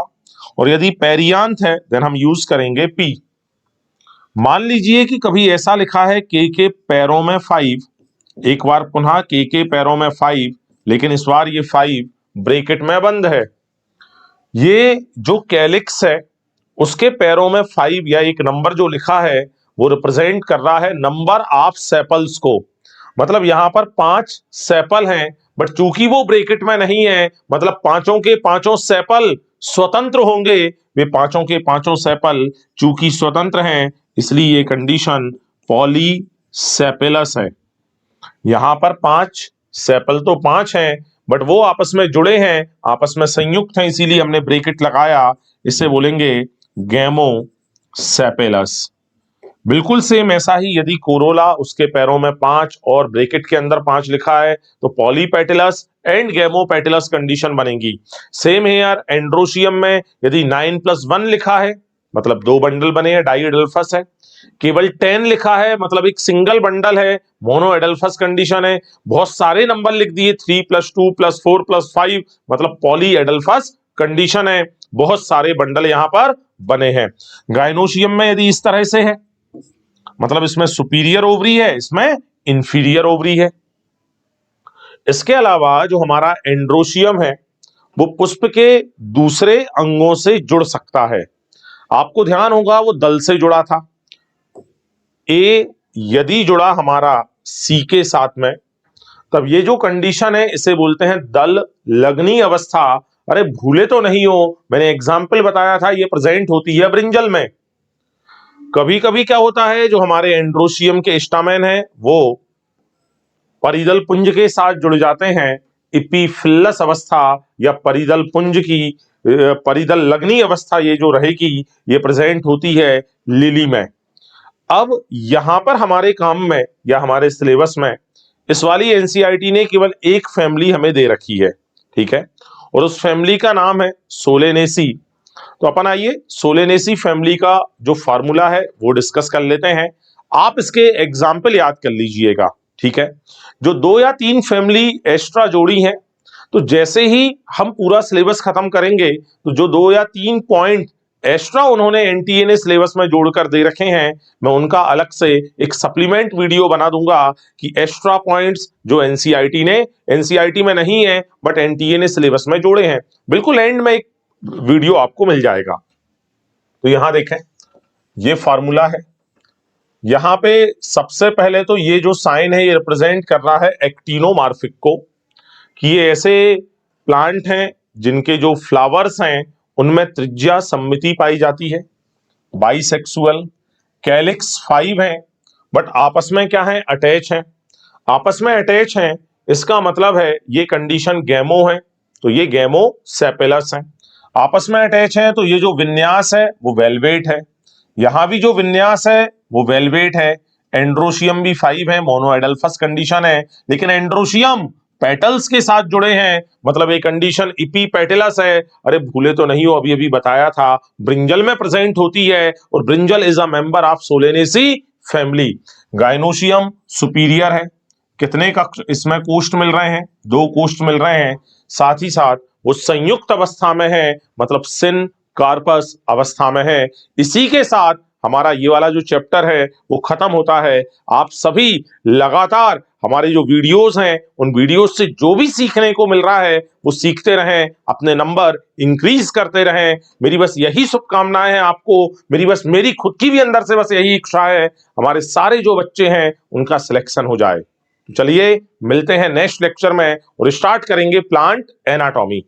और यदि पेरियांथ है देन हम यूज करेंगे पी। मान लीजिए कि कभी ऐसा लिखा है के पैरों में 5, एक बार पुनः के पैरों में 5, लेकिन इस बार ये 5 ब्रैकेट में बंद है। ये जो कैलिक्स है उसके पैरों में 5 या एक नंबर जो लिखा है, वो रिप्रेजेंट कर रहा है नंबर ऑफ सेपल्स को। मतलब यहां पर 5 सेपल हैं, बट चूंकि वो ब्रैकेट में नहीं है, मतलब पांचों के पांचों सेपल स्वतंत्र होंगे। वे पांचों के पांचों सेपल चूंकि स्वतंत्र हैं, इसलिए ये कंडीशन पॉलीसेपेलस है। यहां पर 5 सेपल तो 5 हैं, बट वो आपस में जुड़े हैं, आपस में संयुक्त हैं, इसीलिए हमने ब्रैकेट लगाया। इसे बोलेंगे गैमोसेपेलस। बिल्कुल सेम ऐसा ही यदि कोरोला, उसके पैरों में 5 और ब्रैकेट के अंदर 5 लिखा है, तो पॉलीपेटिलस एंड गैमोपेटिलस कंडीशन बनेगी। सेम हेयर एंड्रोशियम में यदि 9+1 लिखा है, मतलब 2 बंडल बने हैं, डाई एडल्फस है। केवल 10 लिखा है, मतलब एक सिंगल बंडल है, मोनो एडल्फस कंडीशन है। बहुत सारे नंबर लिख दिए, 3+2+4+5, मतलब पॉली एडल्फस कंडीशन है। बहुत सारे बंडल यहां पर बने हैं। गाइनोशियम में यदि इस तरह से है, मतलब इसमें सुपीरियर ओवरी है, इसमें इंफीरियर ओवरी है। इसके अलावा जो हमारा एंड्रोशियम है, वो पुष्प के दूसरे अंगों से जुड़ सकता है। आपको ध्यान होगा वो दल से जुड़ा था। ए यदि जुड़ा हमारा सी के साथ में, तब ये जो कंडीशन है इसे बोलते हैं दल लग्नी अवस्था। अरे भूले तो नहीं हो, मैंने एग्जाम्पल बताया था, ये प्रेजेंट होती है ब्रिंजल में। कभी कभी क्या होता है, जो हमारे एंड्रोशियम के स्टामेन है वो परिदल पुंज के साथ जुड़ जाते हैं। इपीफिलस अवस्था या परिदल पुंज की परिदल लग्नी अवस्था ये जो रहेगी, ये प्रेजेंट होती है लिली में। अब यहां पर हमारे काम में या हमारे सिलेबस में इस वाली एनसीईआरटी ने केवल एक फैमिली हमें दे रखी है, ठीक है, और उस फैमिली का नाम है सोलेनेसी। तो अपन आइए सोलेनेसी फैमिली का जो फार्मूला है वो डिस्कस कर लेते हैं। आप इसके एग्जाम्पल याद कर लीजिएगा, ठीक है। जो 2 या 3 फैमिली एक्स्ट्रा जोड़ी हैं, तो जैसे ही हम पूरा सिलेबस खत्म करेंगे, तो जो 2 या 3 पॉइंट एक्स्ट्रा उन्होंने एनटीए ने सिलेबस में जोड़कर दे रखे हैं, मैं उनका अलग से एक सप्लीमेंट वीडियो बना दूंगा कि एक्स्ट्रा पॉइंट्स जो एनसीईआरटी में नहीं है बट एनटीए ने सिलेबस में जोड़े हैं। बिल्कुल एंड में एक वीडियो आपको मिल जाएगा। तो यहां देखें, ये फार्मूला है। यहां पे सबसे पहले तो ये जो साइन है, ये रिप्रेजेंट कर रहा है एक्टिनोमार्फिक को, कि ये ऐसे प्लांट हैं जिनके जो फ्लावर्स हैं उनमें त्रिज्या सममिति पाई जाती है। बाइसेक्सुअल, कैलिक्स 5 हैं, बट आपस में क्या है, अटैच हैं। आपस में अटैच हैं, इसका मतलब है ये कंडीशन गैमो है, तो ये गैमोसेपेलस है। आपस में अटैच हैं, तो ये जो विन्यास है वो वेलवेट है। यहां भी जो विन्यास है वो वेलवेट है। एंड्रोशियम भी 5 है, मोनो एडल्फस कंडीशन है, लेकिन एंड्रोशियम पेटल्स के साथ जुड़े हैं, मतलब एक कंडीशन इपीपेटलस है, अरे भूले तो नहीं हो, अभी अभी बताया था, ब्रिंजल में प्रेजेंट होती है और brinjal is a member of Solanaceae family. Gynoecium superior है, कितने कक्ष इसमें कोष्ठ मिल रहे हैं? 2 कोष्ठ मिल रहे हैं। साथ ही साथ वो संयुक्त अवस्था में है, मतलब सिन कार्पस अवस्था में है। इसी के साथ हमारा ये वाला जो चैप्टर है वो खत्म होता है। आप सभी लगातार हमारे जो वीडियोस हैं उन वीडियोस से जो भी सीखने को मिल रहा है वो सीखते रहें, अपने नंबर इंक्रीज करते रहें। मेरी बस यही शुभकामनाएं हैं आपको, मेरी खुद की भी अंदर से बस यही इच्छा है, हमारे सारे जो बच्चे हैं उनका सिलेक्शन हो जाए। चलिए मिलते हैं नेक्स्ट लेक्चर में और स्टार्ट करेंगे प्लांट एनाटॉमी।